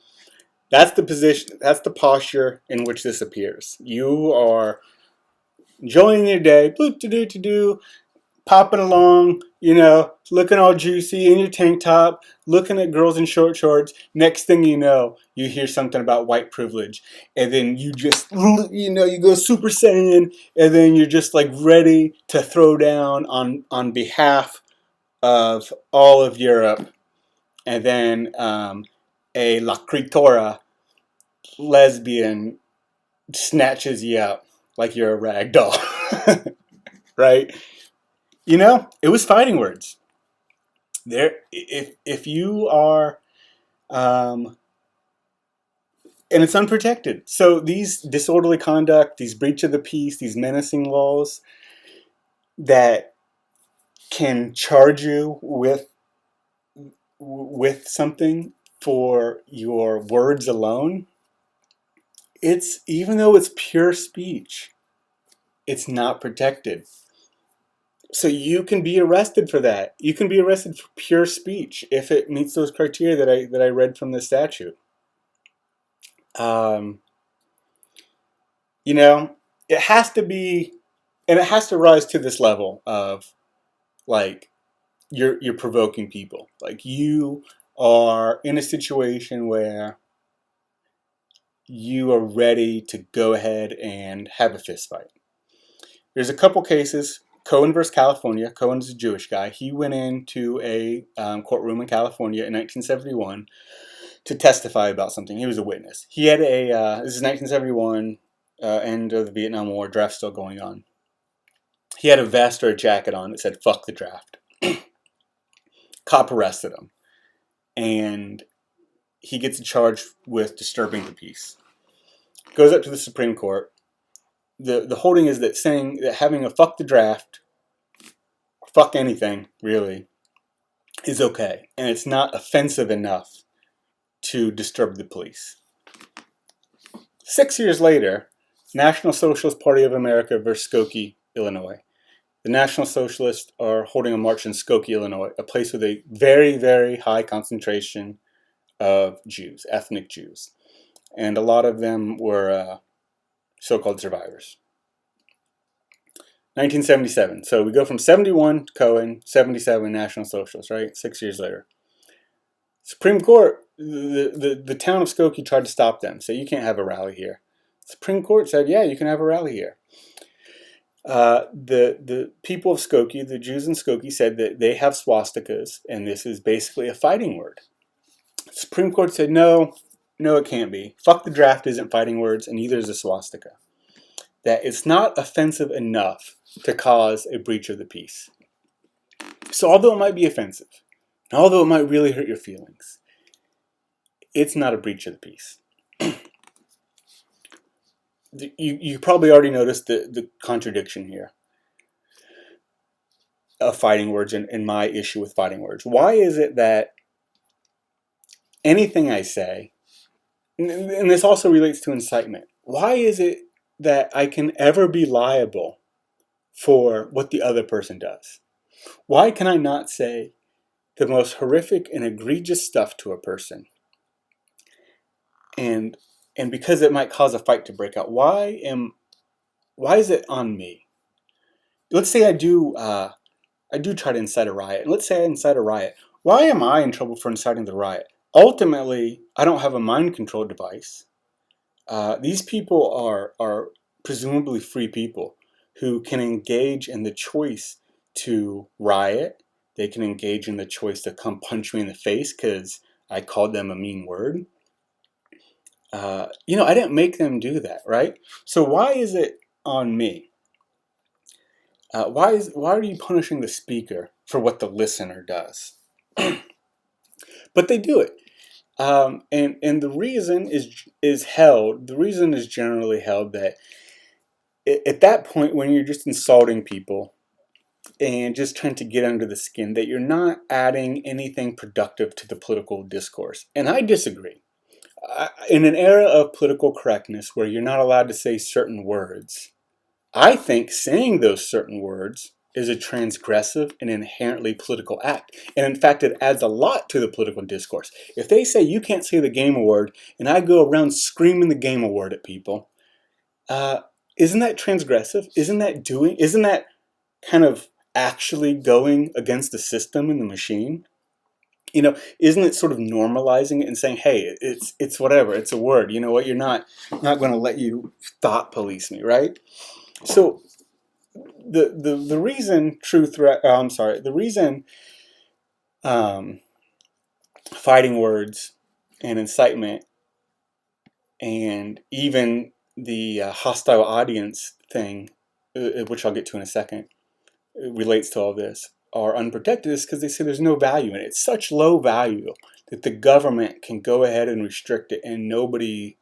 that's the position, that's the posture in which this appears. You are enjoying your day, popping along, looking all juicy in your tank top, looking at girls in short shorts. Next thing you know, you hear something about white privilege. And then you just, you go Super Saiyan, and then you're just like ready to throw down on behalf of all of Europe. And then a La Critora lesbian snatches you up like you're a rag doll. Right? It was fighting words. If you are, and it's unprotected. So these disorderly conduct, these breach of the peace, these menacing laws that can charge you with something for your words alone, even though it's pure speech, it's not protected. So you can be arrested for that. You can be arrested for pure speech if it meets those criteria that I read from the statute. It has to be, and it has to rise to this level of like you're provoking people. Like you are in a situation where you are ready to go ahead and have a fist fight. There's a couple cases. Cohen versus California. Cohen's a Jewish guy. He went into a courtroom in California in 1971 to testify about something. He was a witness. He had this is 1971, end of the Vietnam War, draft still going on. He had a vest or a jacket on that said, "Fuck the draft." Cop arrested him. And he gets charged with disturbing the peace. Goes up to the Supreme Court. The holding is that saying that having a fuck the draft, fuck anything, really, is okay. And it's not offensive enough to disturb the police. 6 years later, National Socialist Party of America versus Skokie, Illinois. The National Socialists are holding a march in Skokie, Illinois, a place with a very, very high concentration of Jews, ethnic Jews. And a lot of them were so-called survivors. 1977. So we go from 71 Cohen, 77 National Socialists, right? 6 years later. Supreme Court, the town of Skokie tried to stop them. Say, you can't have a rally here. Supreme Court said, yeah, you can have a rally here. The people of Skokie, the Jews in Skokie, said that they have swastikas, and this is basically a fighting word. Supreme Court said, no, it can't be. Fuck the draft isn't fighting words, and neither is a swastika. That it's not offensive enough to cause a breach of the peace. So although it might be offensive, and although it might really hurt your feelings, it's not a breach of the peace. You probably already noticed the contradiction here of fighting words and my issue with fighting words. Why is it that anything I say, and this also relates to incitement, why is it that I can ever be liable for what the other person does? Why can I not say the most horrific and egregious stuff to a person, and because it might cause a fight to break out, why is it on me? Let's say I do try to incite a riot, and let's say I incite a riot. Why am I in trouble for inciting the riot? Ultimately, I don't have a mind control device. These people are presumably free people who can engage in the choice to riot. They can engage in the choice to come punch me in the face because I called them a mean word. I didn't make them do that, right? So why is it on me? Why are you punishing the speaker for what the listener does? But they do it. And the reason is generally held that at that point, when you're just insulting people and just trying to get under the skin, that you're not adding anything productive to the political discourse. And I disagree. In an era of political correctness where you're not allowed to say certain words, I think saying those certain words is a transgressive and inherently political act. And in fact, it adds a lot to the political discourse. If they say you can't say the game award, and I go around screaming the game award at people, isn't that transgressive? Isn't that kind of actually going against the system and the machine? Isn't it sort of normalizing it and saying, hey, it's whatever, it's a word. You know what? You're not going to let you thought police me, right? So the reason the reason fighting words and incitement and even the hostile audience thing, which I'll get to in a second, relates to all this, are unprotected is because they say there's no value in it. It's such low value that the government can go ahead and restrict it, and nobody's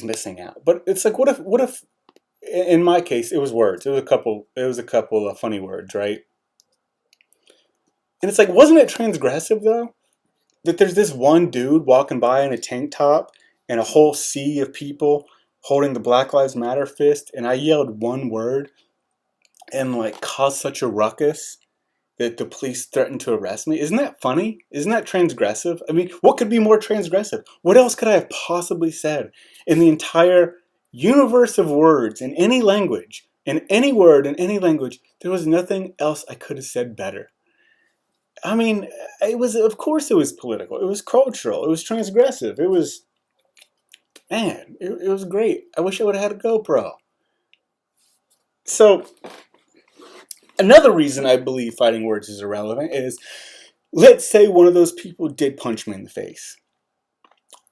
missing out. But it's like, what if in my case it was words. It was a couple of funny words, right? And it's like, wasn't it transgressive though? That there's this one dude walking by in a tank top and a whole sea of people holding the Black Lives Matter fist, and I yelled one word and like caused such a ruckus that the police threatened to arrest me. Isn't that funny? Isn't that transgressive? I mean, what could be more transgressive? What else could I have possibly said in the entire universe of words in any language, in any word, in any language? There was nothing else I could have said better. I mean, of course it was political. It was cultural. It was transgressive. It was, man, it was great. I wish I would have had a GoPro. So, another reason I believe fighting words is irrelevant is, let's say one of those people did punch me in the face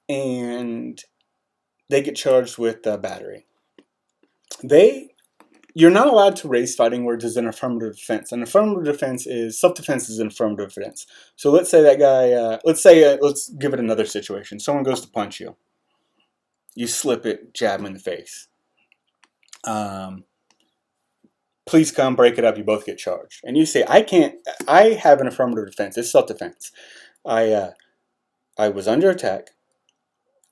and they get charged with battery. You're not allowed to raise fighting words as an affirmative defense. An affirmative defense is, self-defense is an affirmative defense. So let's say that guy, let's give it another situation. Someone goes to punch you. You slip it, jab him in the face. Please come, break it up, you both get charged. And you say, I have an affirmative defense. It's self-defense. I was under attack.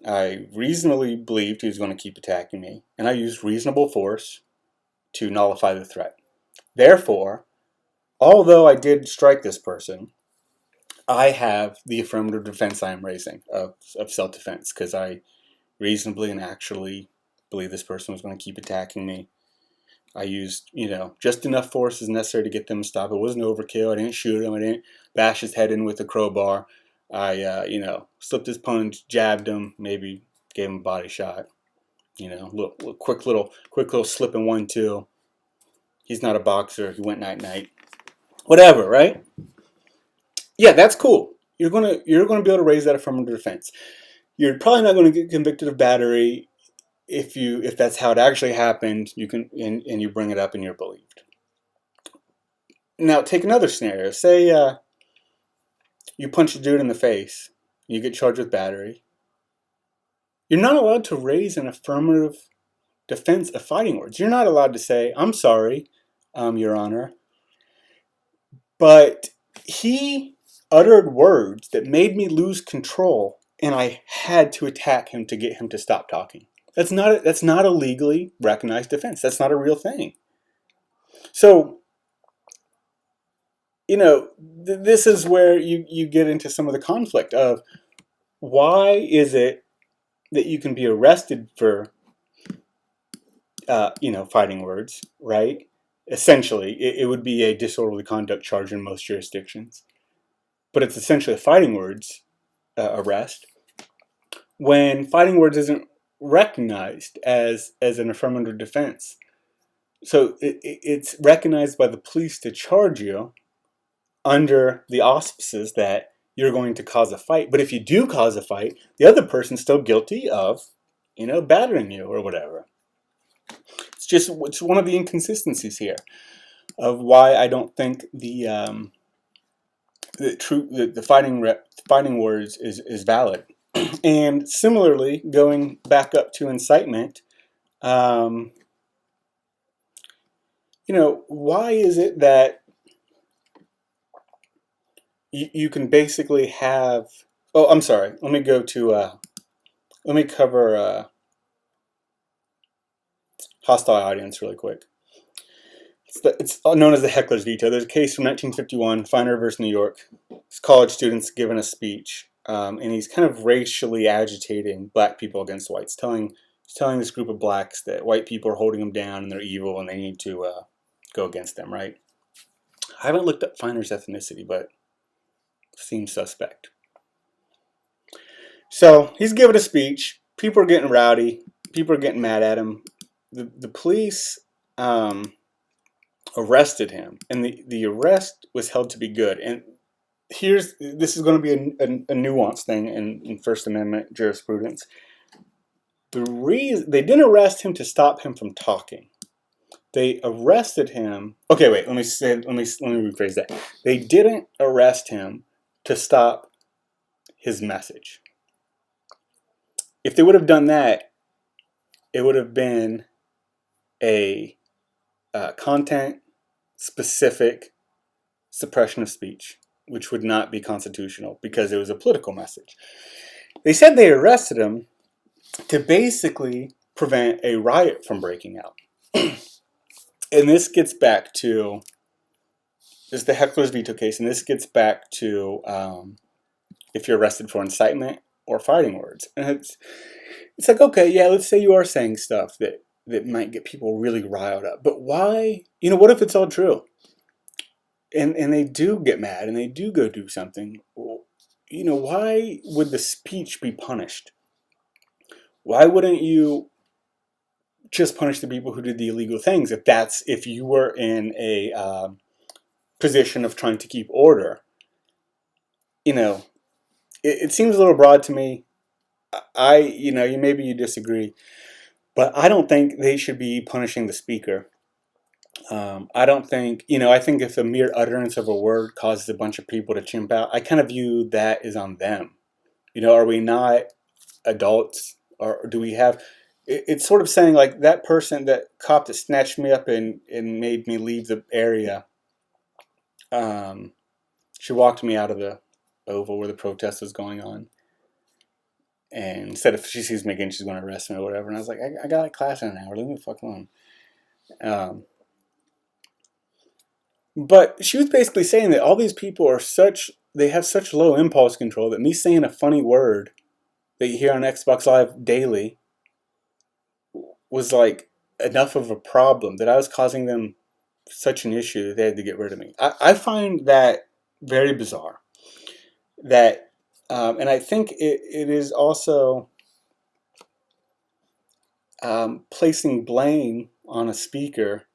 I reasonably believed he was going to keep attacking me. And I used reasonable force to nullify the threat. Therefore, although I did strike this person, I have the affirmative defense I am raising of self-defense because I reasonably and actually believe this person was going to keep attacking me. I used, just enough force as necessary to get them to stop. It wasn't overkill. I didn't shoot him. I didn't bash his head in with a crowbar. I, slipped his punch, jabbed him, maybe gave him a body shot. Quick little slip in 1-2. He's not a boxer. He went night-night. Whatever, right? Yeah, that's cool. You're gonna be able to raise that affirmative defense. You're probably not going to get convicted of battery if that's how it actually happened. You can and you bring it up and you're believed. Now take another scenario. Say you punch a dude in the face. You get charged with battery. You're not allowed to raise an affirmative defense of fighting words. You're not allowed to say, "I'm sorry, Your Honor," but he uttered words that made me lose control, and I had to attack him to get him to stop talking. That's not a legally recognized defense. That's not a real thing. So, this is where you get into some of the conflict of why is it that you can be arrested for, fighting words, right? Essentially, it would be a disorderly conduct charge in most jurisdictions, but it's essentially a fighting words arrest when fighting words isn't recognized as an affirmative defense. So it's recognized by the police to charge you under the auspices that you're going to cause a fight. But if you do cause a fight, the other person's still guilty of, battering you or whatever. It's one of the inconsistencies here of why I don't think the fighting words is valid. And similarly, going back up to incitement, um, why is it that you can basically have? Oh, I'm sorry. Let me go to. Let me cover hostile audience really quick. It's known as the heckler's veto. There's a case from 1951, Feiner versus New York. It's college students giving a speech, and he's kind of racially agitating black people against whites, telling this group of blacks that white people are holding them down and they're evil and they need to go against them, right? I haven't looked up Feiner's ethnicity, but seems suspect. So he's giving a speech. People are getting rowdy. People are getting mad at him. The police arrested him, and the arrest was held to be good. And this is going to be a nuanced thing in First Amendment jurisprudence. The reason they didn't arrest him to stop him from talking. They arrested him. Okay, wait. Let me rephrase that. They didn't arrest him to stop his message. If they would have done that, it would have been a content-specific suppression of speech, which would not be constitutional because it was a political message. They said they arrested him to basically prevent a riot from breaking out. And this gets back to, this is the heckler's veto case, and this gets back to if you're arrested for incitement or fighting words. And it's like, okay, yeah, let's say you are saying stuff that might get people really riled up. But why? What if it's all true? And they do get mad and they do go do something. Why would the speech be punished? Why wouldn't you just punish the people who did the illegal things if you were in a position of trying to keep order? It seems a little broad to me. Maybe you disagree, but I don't think they should be punishing the speaker. I don't think, I think if the mere utterance of a word causes a bunch of people to chimp out, I kind of view that as on them. Are we not adults? Or do we have, it's sort of saying like that cop that snatched me up and made me leave the area, she walked me out of the Oval where the protest was going on. And instead of, she sees me again, she's going to arrest me or whatever. And I was like, I got like class in an hour. Leave me the fuck alone. But she was basically saying that all these people they have such low impulse control that me saying a funny word that you hear on Xbox Live daily was like enough of a problem that I was causing them such an issue that they had to get rid of me. I find that very bizarre. And I think it is also placing blame on a speaker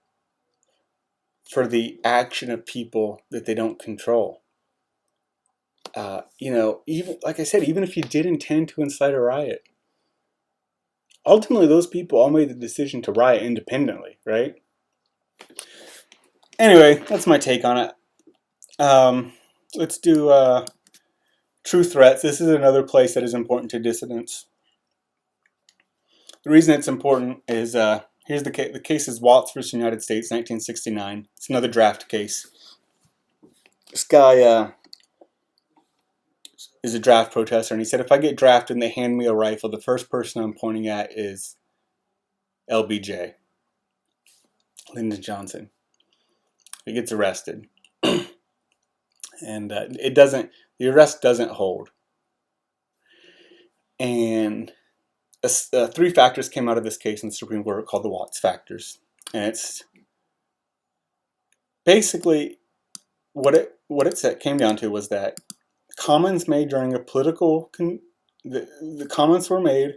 for the action of people that they don't control. Even like I said, even if you did intend to incite a riot, ultimately those people all made the decision to riot independently, right? Anyway, that's my take on it. Let's do true threats. This is another place that is important to dissidents. The reason it's important is here's the case. The case is Watts versus United States, 1969. It's another draft case. This guy is a draft protester, and he said, if I get drafted and they hand me a rifle, the first person I'm pointing at is LBJ, Lyndon Johnson. He gets arrested. And the arrest doesn't hold. And 3 factors came out of this case in the Supreme Court called the Watts factors. And it's basically what it came down to was that comments made during a political the comments were made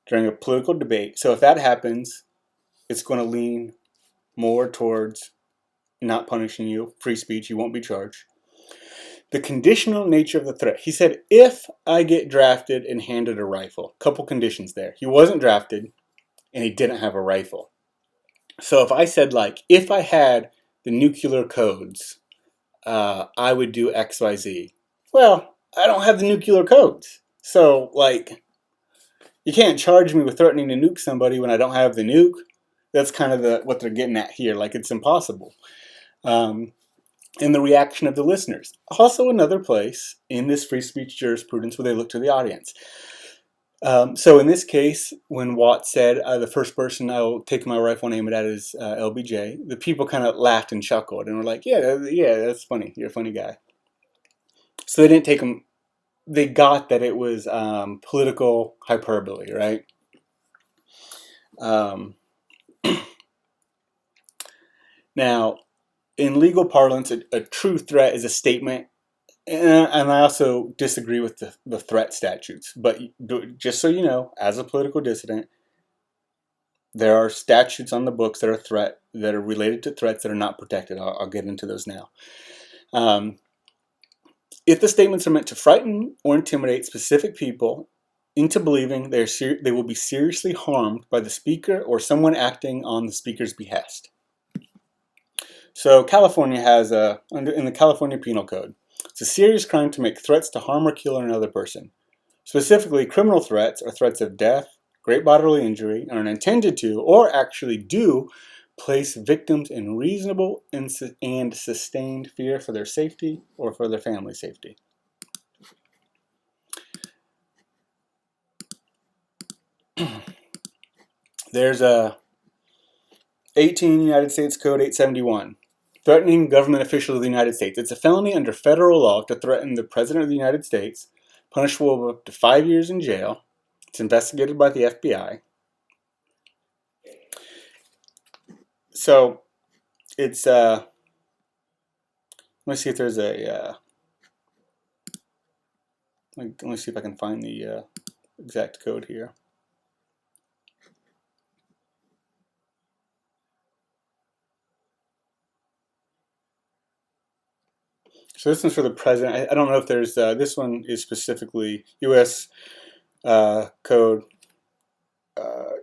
during a political debate. So if that happens, it's going to lean more towards not punishing you, free speech, you won't be charged. The conditional nature of the threat. He said, if I get drafted and handed a rifle, couple conditions there. He wasn't drafted and he didn't have a rifle. So if I said, like, if I had the nuclear codes, I would do XYZ. Well, I don't have the nuclear codes. So, like, you can't charge me with threatening to nuke somebody when I don't have the nuke. That's kind of what they're getting at here. Like, it's impossible. And the reaction of the listeners. Also another place in this free speech jurisprudence where they look to the audience. So in this case, when Watt said, the first person I'll take my rifle and aim it at is LBJ, the people kind of laughed and chuckled and were like, yeah, that's funny. You're a funny guy. So they didn't take him. They got that it was political hyperbole, right? Now, in legal parlance, a true threat is a statement, and I also disagree with the threat statutes. But just so you know, as a political dissident, there are statutes on the books that are related to threats that are not protected. I'll get into those now. If the statements are meant to frighten or intimidate specific people into believing they will be seriously harmed by the speaker or someone acting on the speaker's behest. So California has in the California Penal Code, it's a serious crime to make threats to harm or kill another person. Specifically, criminal threats are threats of death, great bodily injury, and are intended to, or actually do, place victims in reasonable and sustained fear for their safety or for their family safety. There's a 18 United States Code 871, threatening government officials of the United States. It's a felony under federal law to threaten the President of the United States, punishable with up to 5 years in jail. It's investigated by the FBI. So it's let me see if there's let me see if I can find the exact code here. So this one's for the president. I don't know if there's this one is specifically U.S. Code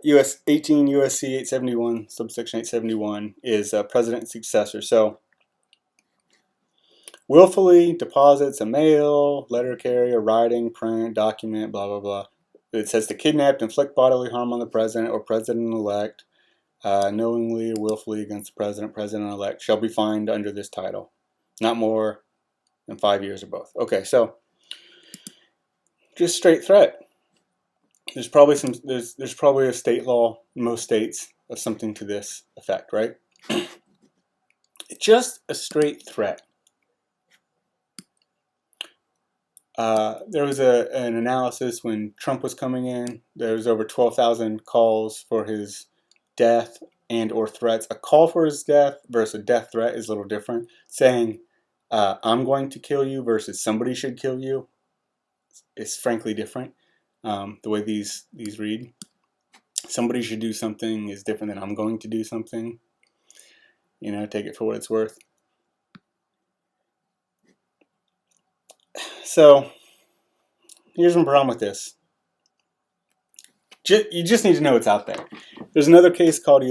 U.S. 18 U.S.C. 871 subsection 871 is president and successor. So willfully deposits a mail, letter carrier, writing, print, document, blah, blah, blah. It says to kidnap, inflict bodily harm on the president or president-elect, knowingly or willfully against the president, president-elect, shall be fined under this title. Not more than 5 years or both. Okay, so just straight threat. There's probably there's probably a state law in most states of something to this effect, right? Just a straight threat. There was an analysis when Trump was coming in. There was over 12,000 calls for his death and or threats. A call for his death versus a death threat is a little different. Saying, I'm going to kill you versus somebody should kill you is frankly different. The way these read. Somebody should do something is different than I'm going to do something. You know, take it for what it's worth. So, here's one problem with this. You just need to know it's out there. There's another case called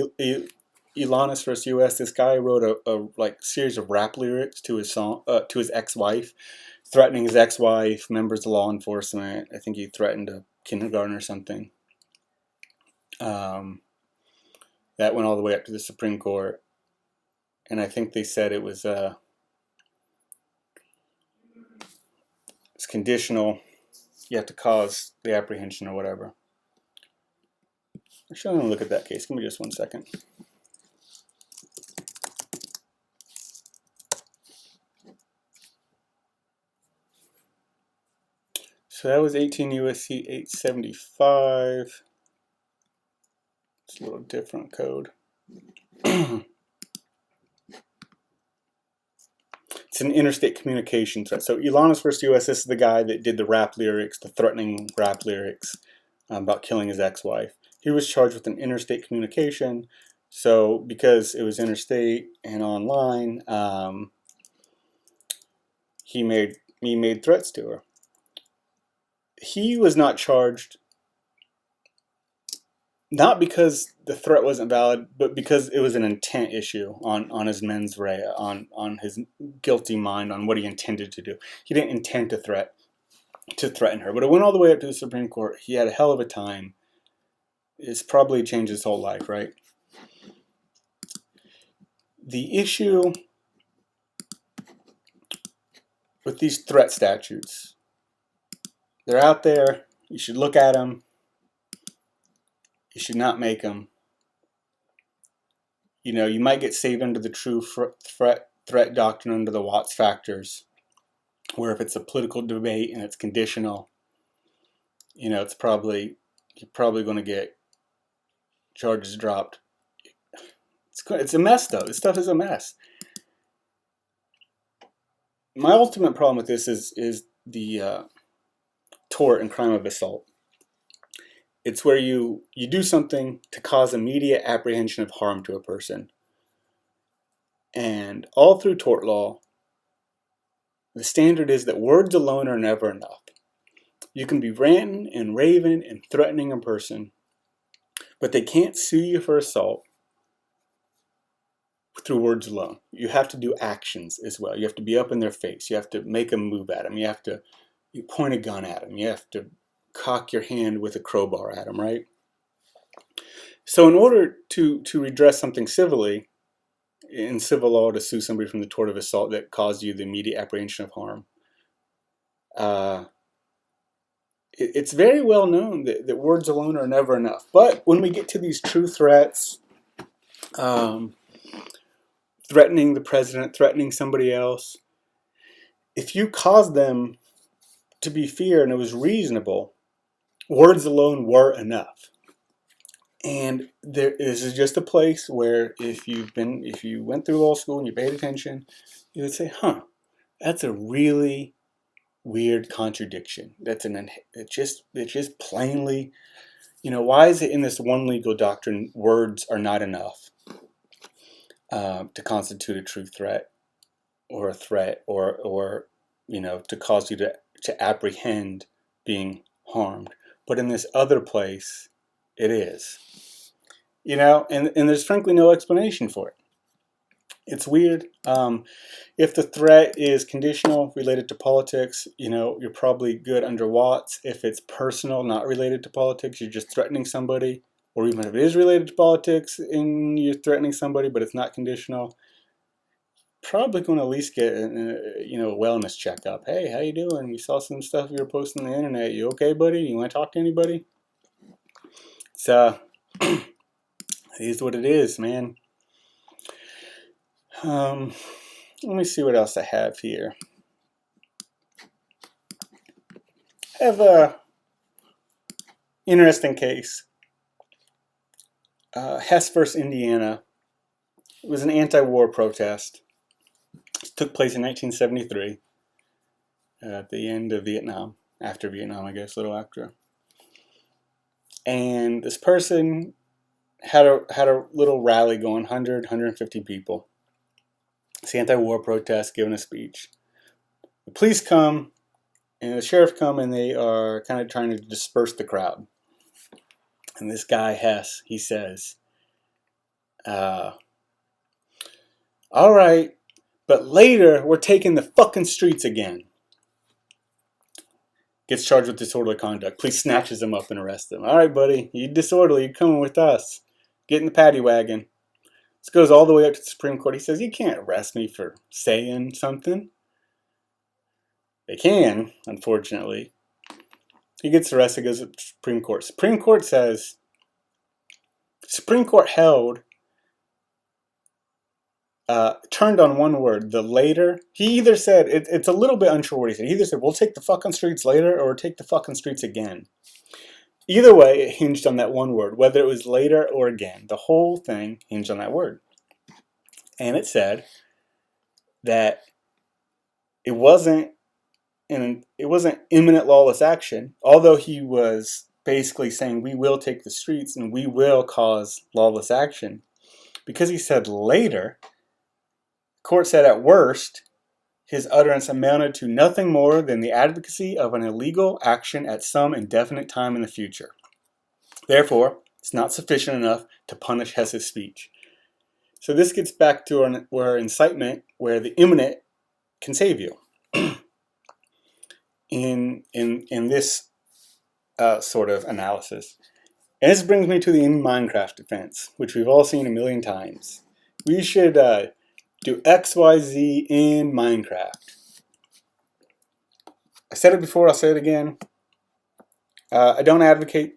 Elanis vs. U.S. This guy wrote a series of rap lyrics to his song to his ex-wife, threatening his ex-wife, members of law enforcement. I think he threatened a kindergarten or something. That went all the way up to the Supreme Court, and I think they said it was it's conditional. You have to cause the apprehension or whatever. Actually, I'm going to look at that case. Give me just 1 second. So that was 18 U.S.C. 875. It's a little different code. It's an interstate communication threat. So Elanis versus U.S., this is the guy that did the rap lyrics, the threatening rap lyrics about killing his ex-wife. He was charged with an interstate communication. So because it was interstate and online, he made threats to her. He was not charged, not because the threat wasn't valid, but because it was an intent issue on his mens rea, on his guilty mind, on what he intended to do. He didn't intend to threaten her, but it went all the way up to the Supreme Court. He had a hell of a time. It's probably changed his whole life, right? The issue with these threat statutes, they're out there. You should look at them. You should not make them. You know, you might get saved under the true threat doctrine under the Watts factors, where if it's a political debate and it's conditional, you know, you're probably going to get charges dropped. It's a mess, though. This stuff is a mess. My ultimate problem with this is the tort and crime of assault. It's where you do something to cause immediate apprehension of harm to a person. And all through tort law, the standard is that words alone are never enough. You can be ranting and raving and threatening a person, but they can't sue you for assault through words alone. You have to do actions as well. You have to be up in their face. You have to make them move at them. You have to point a gun at them. You have to cock your hand with a crowbar at them, right? So in order to redress something civilly, in civil law, to sue somebody from the tort of assault that caused you the immediate apprehension of harm, it's very well known that words alone are never enough. But when we get to these true threats, threatening the president, threatening somebody else, if you cause them to be feared and it was reasonable, words alone were enough. And this is just a place where if you went through law school and you paid attention, you would say, huh, that's a really weird contradiction. It's just plainly, you know, why is it in this one legal doctrine words are not enough to constitute a true threat or a threat or you know, to cause you to apprehend being harmed, but in this other place it is, you know, and there's frankly no explanation for it. It's weird. If the threat is conditional, related to politics, you know, you're probably good under Watts. If it's personal, not related to politics, you're just threatening somebody, or even if it is related to politics and you're threatening somebody, but it's not conditional, probably going to at least get you know, a wellness checkup. Hey, how you doing? We saw some stuff you were posting on the internet. You okay, buddy? You want to talk to anybody? It's it is what it is, man. Let me see what else I have here. I have a interesting case. Hess versus Indiana. It was an anti-war protest. It took place in 1973, at the end of Vietnam, after Vietnam, I guess, a little after. And this person had a little rally going, 150 people. It's the anti-war protest, giving a speech. The police come, and the sheriff come, and they are kind of trying to disperse the crowd. And this guy, Hess, he says, all right, but later we're taking the fucking streets again. Gets charged with disorderly conduct. Police snatches him up and arrests him. All right, buddy, you disorderly, you're coming with us. Get in the paddy wagon. This goes all the way up to the Supreme Court. He says, you can't arrest me for saying something. They can, unfortunately. He gets arrested, goes to the Supreme Court. Supreme Court says, Supreme Court held, turned on one word, the later. He either said, it's a little bit unsure what he said. He either said, we'll take the fucking streets later, or take the fucking streets again. Either way, it hinged on that one word, whether it was later or again. The whole thing hinged on that word. And it said that it wasn't imminent lawless action, although he was basically saying we will take the streets and we will cause lawless action. Because he said later, the court said at worst, his utterance amounted to nothing more than the advocacy of an illegal action at some indefinite time in the future. Therefore, it's not sufficient enough to punish Hess's speech. So this gets back to where incitement, where the imminent can save you. In this sort of analysis. And this brings me to the in Minecraft defense, which we've all seen a million times. We should do XYZ in Minecraft. I said it before, I'll say it again. I don't advocate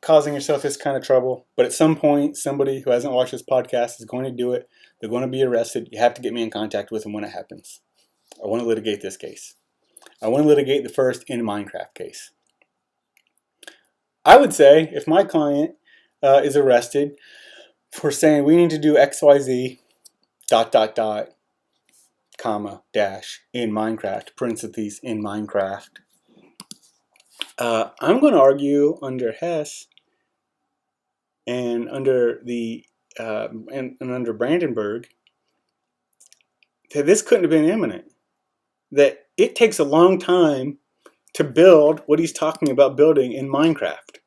causing yourself this kind of trouble, but at some point, somebody who hasn't watched this podcast is going to do it. They're going to be arrested. You have to get me in contact with them when it happens. I want to litigate this case. I want to litigate the first in Minecraft case. I would say if my client is arrested for saying we need to do XYZ, ... comma, dash, in Minecraft, parentheses, in Minecraft, I'm going to argue under Hess and under and under Brandenburg that this couldn't have been imminent. That it takes a long time to build what he's talking about building in Minecraft.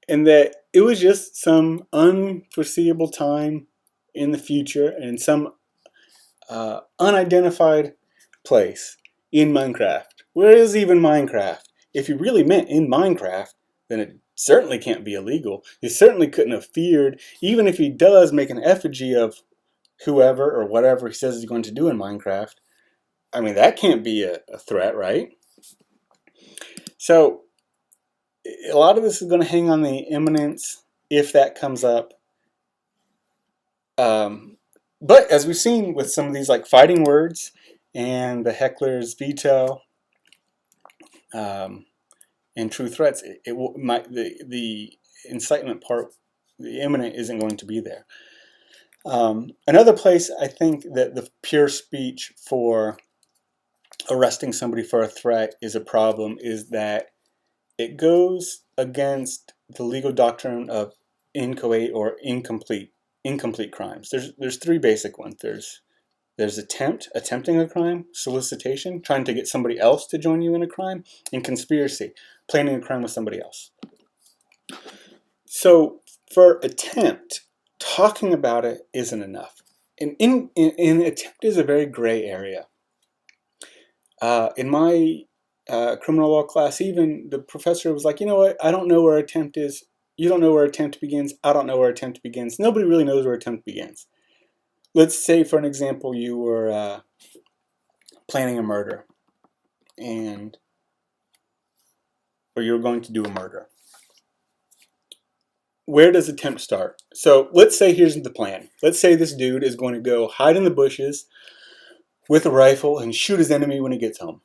And that it was just some unforeseeable time in the future and some unidentified place in Minecraft. Where is even Minecraft? If he really meant in Minecraft, then it certainly can't be illegal. He certainly couldn't have feared, even if he does make an effigy of whoever or whatever he says he's going to do in Minecraft. I mean, that can't be a threat, right? So, a lot of this is going to hang on the imminence if that comes up. But as we've seen with some of these like fighting words and the heckler's veto and true threats, the incitement part, the imminent isn't going to be there. Another place I think that the pure speech for arresting somebody for a threat is a problem is that it goes against the legal doctrine of inchoate or incomplete crimes. There's three basic ones. There's attempting a crime, solicitation, trying to get somebody else to join you in a crime, and conspiracy, planning a crime with somebody else. So for attempt, talking about it isn't enough. And in attempt is a very gray area. In my criminal law class, even the professor was like, you know what, I don't know where attempt is. You don't know where attempt begins. I don't know where attempt begins. Nobody really knows where attempt begins. Let's say, for an example, you were planning a murder, or you were going to do a murder. Where does attempt start? So let's say here's the plan. Let's say this dude is going to go hide in the bushes with a rifle and shoot his enemy when he gets home.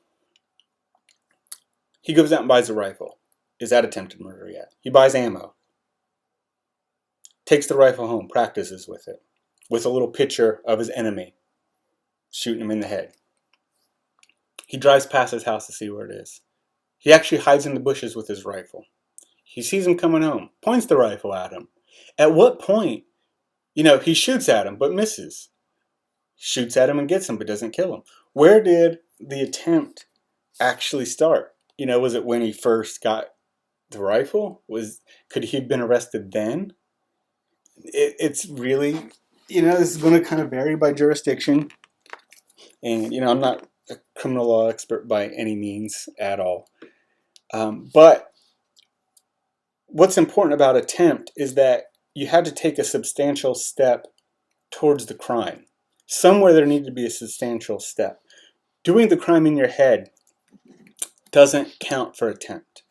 He goes out and buys a rifle. Is that attempted murder yet? He buys ammo. Takes the rifle home, practices with it, with a little picture of his enemy, shooting him in the head. He drives past his house to see where it is. He actually hides in the bushes with his rifle. He sees him coming home, points the rifle at him. At what point, he shoots at him but misses. Shoots at him and gets him but doesn't kill him. Where did the attempt actually start? Was it when he first got the rifle? Could he have been arrested then? It's really, this is going to kind of vary by jurisdiction. And, I'm not a criminal law expert by any means at all. But what's important about attempt is that you had to take a substantial step towards the crime. Somewhere there needed to be a substantial step. Doing the crime in your head doesn't count for attempt.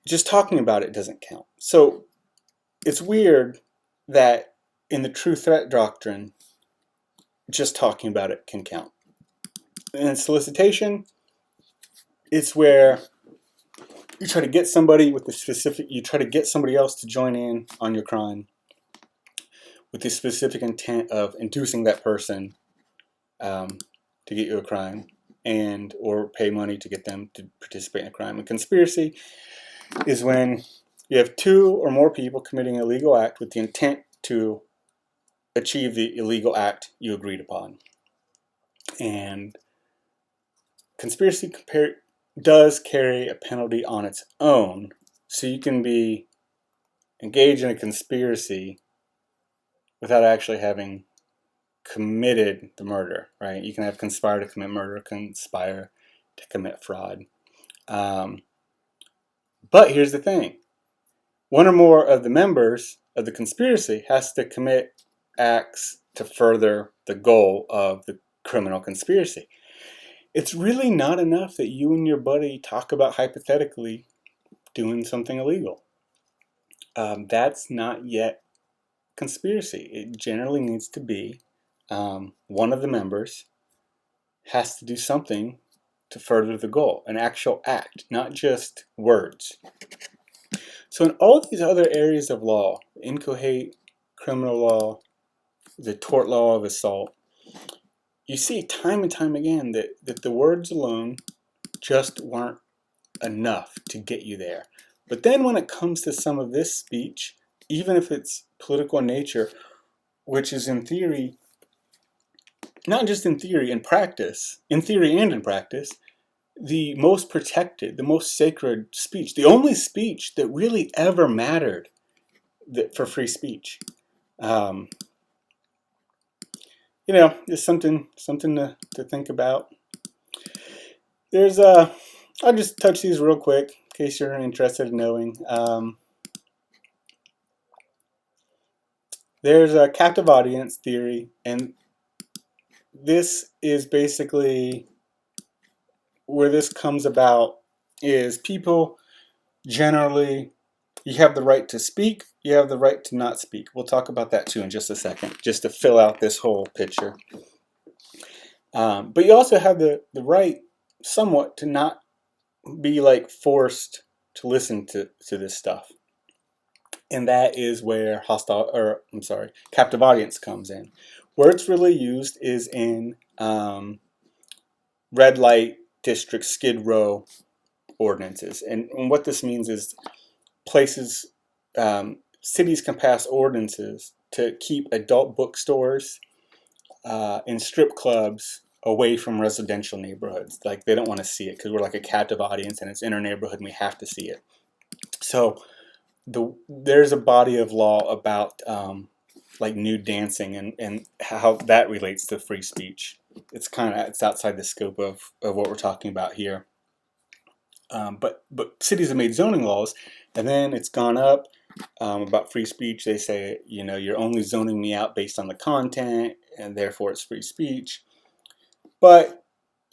just talking about it doesn't count. So it's weird that in the true threat doctrine, just talking about it can count. And solicitation, it's where you try to get somebody with the specific, you try to get somebody else to join in on your crime with the specific intent of inducing that person to get you a crime and or pay money to get them to participate in a crime. And conspiracy is when you have two or more people committing an illegal act with the intent to achieve the illegal act you agreed upon. And conspiracy does carry a penalty on its own, so you can be engaged in a conspiracy without actually having committed the murder, right? You can have conspire to commit murder, conspire to commit fraud. But here's the thing. One or more of the members of the conspiracy has to commit acts to further the goal of the criminal conspiracy. It's really not enough that you and your buddy talk about hypothetically doing something illegal. That's not yet conspiracy. It generally needs to be one of the members has to do something to further the goal, an actual act, not just words. So in all these other areas of law, inchoate, criminal law, the tort law of assault, you see time and time again that the words alone just weren't enough to get you there. But then when it comes to some of this speech, even if it's political in nature, which is in theory, not just in theory, in practice, in theory and in practice, the most protected, the most sacred speech, the only speech that really ever mattered for free speech. It's something to think about. There's I'll just touch these real quick in case you're interested in knowing. There's a captive audience theory, and this is basically where this comes about is people generally, you have the right to speak, you have the right to not speak. We'll talk about that too in just a second, just to fill out this whole picture. But you also have the right somewhat to not be like forced to listen to this stuff. And that is where captive audience comes in. Where it's really used is in red light district skid row ordinances. And what this means is cities can pass ordinances to keep adult bookstores and strip clubs away from residential neighborhoods. Like they don't want to see it because we're like a captive audience and it's in our neighborhood and we have to see it. So there's a body of law about like nude dancing and how that relates to free speech. It's outside the scope of what we're talking about here. But cities have made zoning laws, and then it's gone up about free speech. They say, you're only zoning me out based on the content, and therefore it's free speech. But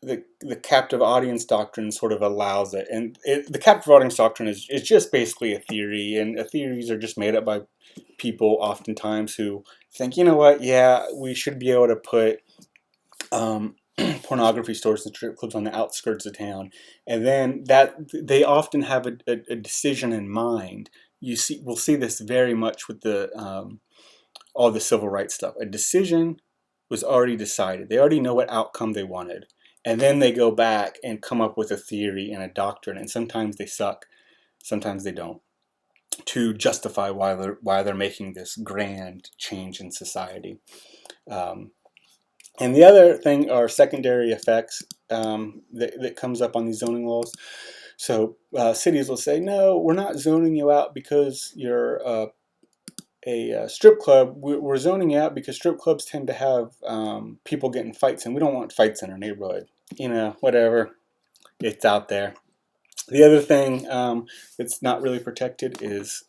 the captive audience doctrine sort of allows it. And the captive audience doctrine is just basically a theory, and theories are just made up by people oftentimes who think, you know what, yeah, we should be able to put pornography stores and strip clubs on the outskirts of town, and then that they often have a decision in mind. We'll see this very much with all the civil rights stuff. A decision was already decided. They already know what outcome they wanted, and then they go back and come up with a theory and a doctrine. And sometimes they suck, sometimes they don't, to justify why they're making this grand change in society. And the other thing are secondary effects that comes up on these zoning laws. So cities will say, no, we're not zoning you out because you're a strip club. We're zoning you out because strip clubs tend to have people getting fights, and we don't want fights in our neighborhood. Whatever. It's out there. The other thing that's not really protected is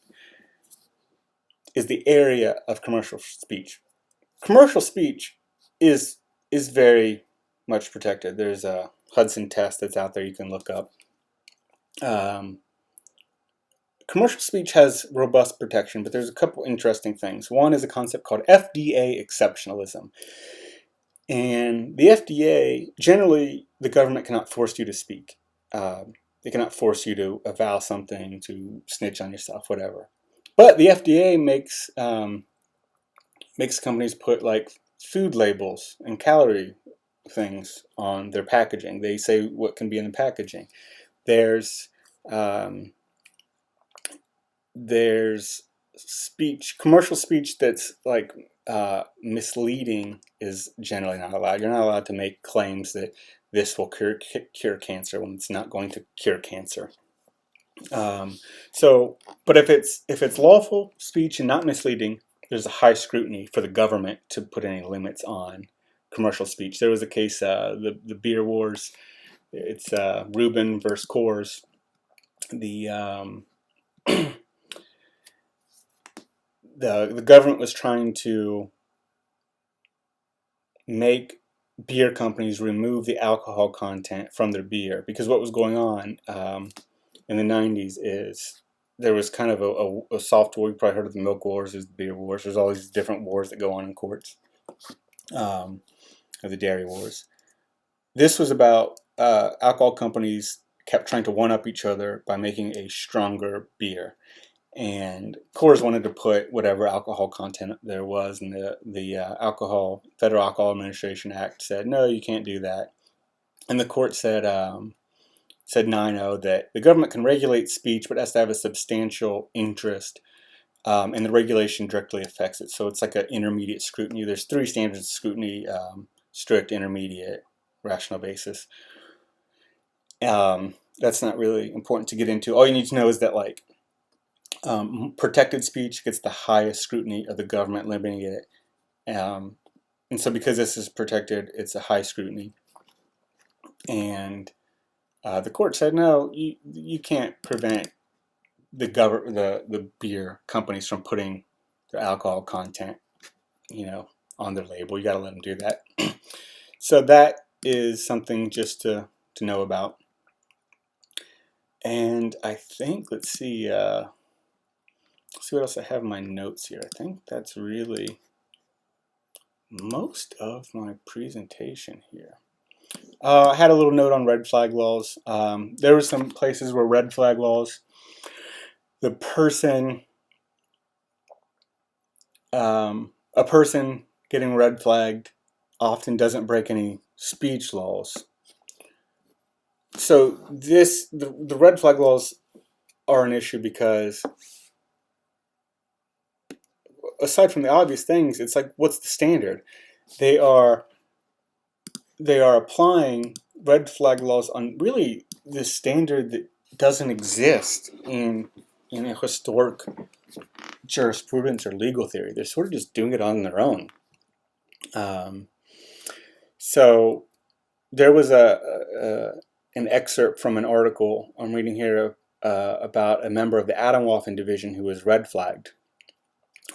the area of commercial speech. Commercial speech is very much protected. There's a Hudson test that's out there you can look up. commercial speech has robust protection, but there's a couple interesting things. One is a concept called FDA exceptionalism. And the FDA, generally, the government cannot force you to speak. They cannot force you to avow something, to snitch on yourself, whatever. But the FDA makes companies put like food labels and calorie things on their packaging. They say what can be in the packaging. There's speech, commercial speech that's like misleading is generally not allowed. You're not allowed to make claims that this will cure cancer when it's not going to cure cancer. But if it's lawful speech and not misleading, there's a high scrutiny for the government to put any limits on commercial speech. There was a case, the beer wars. It's Reuben versus Coors. The the government was trying to make beer companies remove the alcohol content from their beer, because what was going on in the 90s is there was kind of a soft war. You probably heard of the milk wars, there's the beer wars, there's all these different wars that go on in courts, or the dairy wars. This was about alcohol companies kept trying to one-up each other by making a stronger beer. And Coors wanted to put whatever alcohol content there was, and the Federal Alcohol Administration Act said, no, you can't do that. And the court said 9-0 that the government can regulate speech, but has to have a substantial interest, and the regulation directly affects it. So it's like an intermediate scrutiny. There's 3 standards of scrutiny: strict, intermediate, rational basis. That's not really important to get into. All you need to know is that protected speech gets the highest scrutiny of the government limiting it. And so because this is protected, it's a high scrutiny. And the court said, no, you can't prevent the beer companies from putting their alcohol content, on their label. You got to let them do that. So that is something just to know about. And I think, let's see what else I have in my notes here. I think that's really most of my presentation here. I had a little note on red flag laws. There were some places where red flag laws, a person getting red flagged often doesn't break any speech laws. So the red flag laws are an issue because, aside from the obvious things, it's like, what's the standard? They are applying red flag laws on really this standard that doesn't exist in a historic jurisprudence or legal theory. They're sort of just doing it on their own. So there was an excerpt from an article I'm reading here about a member of the Atomwaffen division who was red flagged.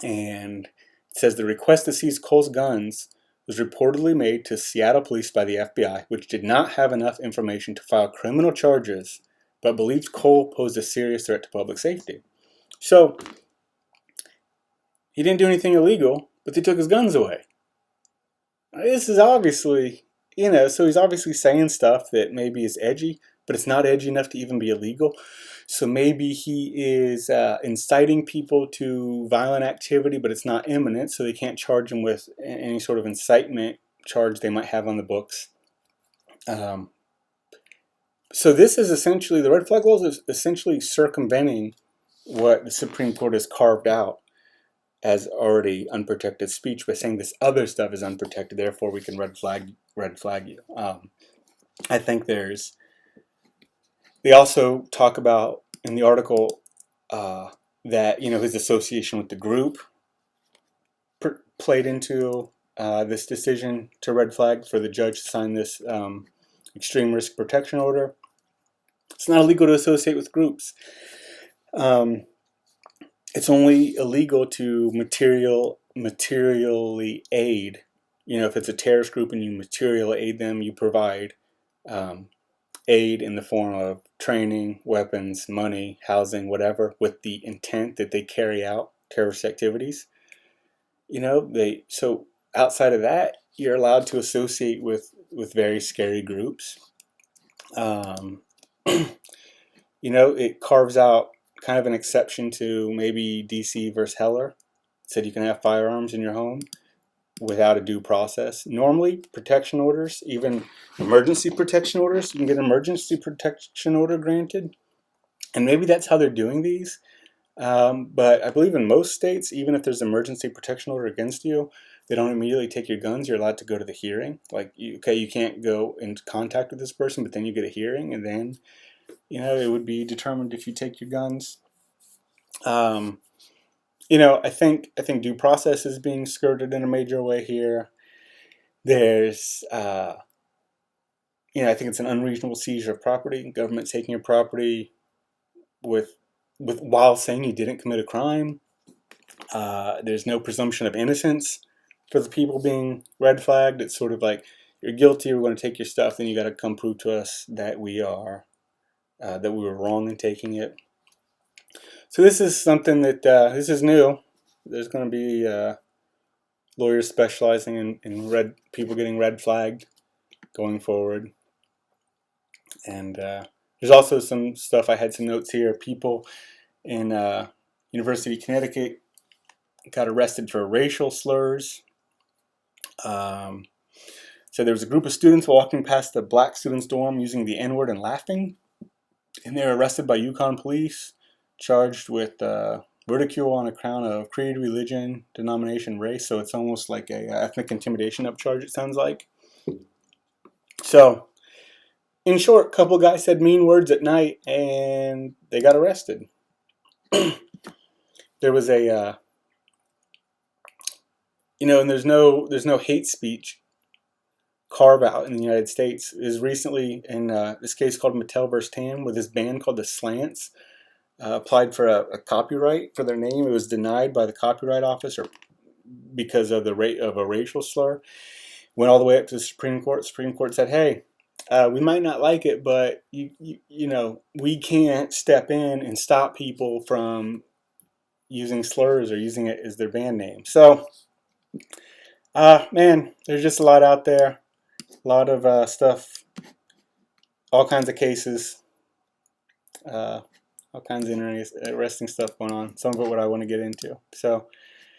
And it says the request to seize Cole's guns was reportedly made to Seattle police by the FBI, which did not have enough information to file criminal charges, but believed Cole posed a serious threat to public safety. So he didn't do anything illegal, but they took his guns away. This is obviously, so he's obviously saying stuff that maybe is edgy, but it's not edgy enough to even be illegal. So maybe he is inciting people to violent activity, but it's not imminent, so they can't charge him with any sort of incitement charge they might have on the books. So this is essentially, the red flag laws is essentially circumventing what the Supreme Court has carved out as already unprotected speech by saying this other stuff is unprotected, therefore we can red flag you. I think they also talk about in the article that his association with the group played into this decision to red flag for the judge to sign this extreme risk protection order. It's not illegal to associate with groups. It's only illegal to materially aid. If it's a terrorist group and you materially aid them, you provide aid in the form of training, weapons, money, housing, whatever, with the intent that they carry out terrorist activities. So outside of that, you're allowed to associate with very scary groups. Um, it carves out kind of an exception to maybe DC versus Heller. It said you can have firearms in your home without a due process. Normally, protection orders, even emergency protection orders, you can get an emergency protection order granted. And maybe that's how they're doing these. But I believe in most states, even if there's an emergency protection order against you, they don't immediately take your guns. You're allowed to go to the hearing. Like, you can't go into contact with this person, but then you get a hearing, and then, it would be determined if you take your guns. I think due process is being skirted in a major way here. There's, I think it's an unreasonable seizure of property. Government taking your property with while saying you didn't commit a crime. There's no presumption of innocence for the people being red flagged. It's sort of like, you're guilty, we're going to take your stuff, then you got to come prove to us that we were wrong in taking it. So this is something that this is new. There's going to be lawyers specializing in people getting red flagged going forward. And there's also some stuff. I had some notes here. People in University of Connecticut got arrested for racial slurs. So there was a group of students walking past the black students' dorm using the N-word and laughing. And they were arrested by Yukon police, charged with ridicule on account of creed, religion, denomination, race. So it's almost like a ethnic intimidation upcharge, it sounds like. So, in short, a couple guys said mean words at night, and they got arrested. There was a, and there's no hate speech carve out in the United States. Is recently in this case called Mattel vs. Tam, where this band called the Slants applied for a copyright for their name. It was denied by the Copyright Office, or because of a racial slur. Went all the way up to the Supreme Court. Supreme Court said, "Hey, we might not like it, but we can't step in and stop people from using slurs or using it as their band name." So, man, there's just a lot out there, a lot of stuff, all kinds of cases, all kinds of interesting stuff going on. Some of it what I want to get into. So,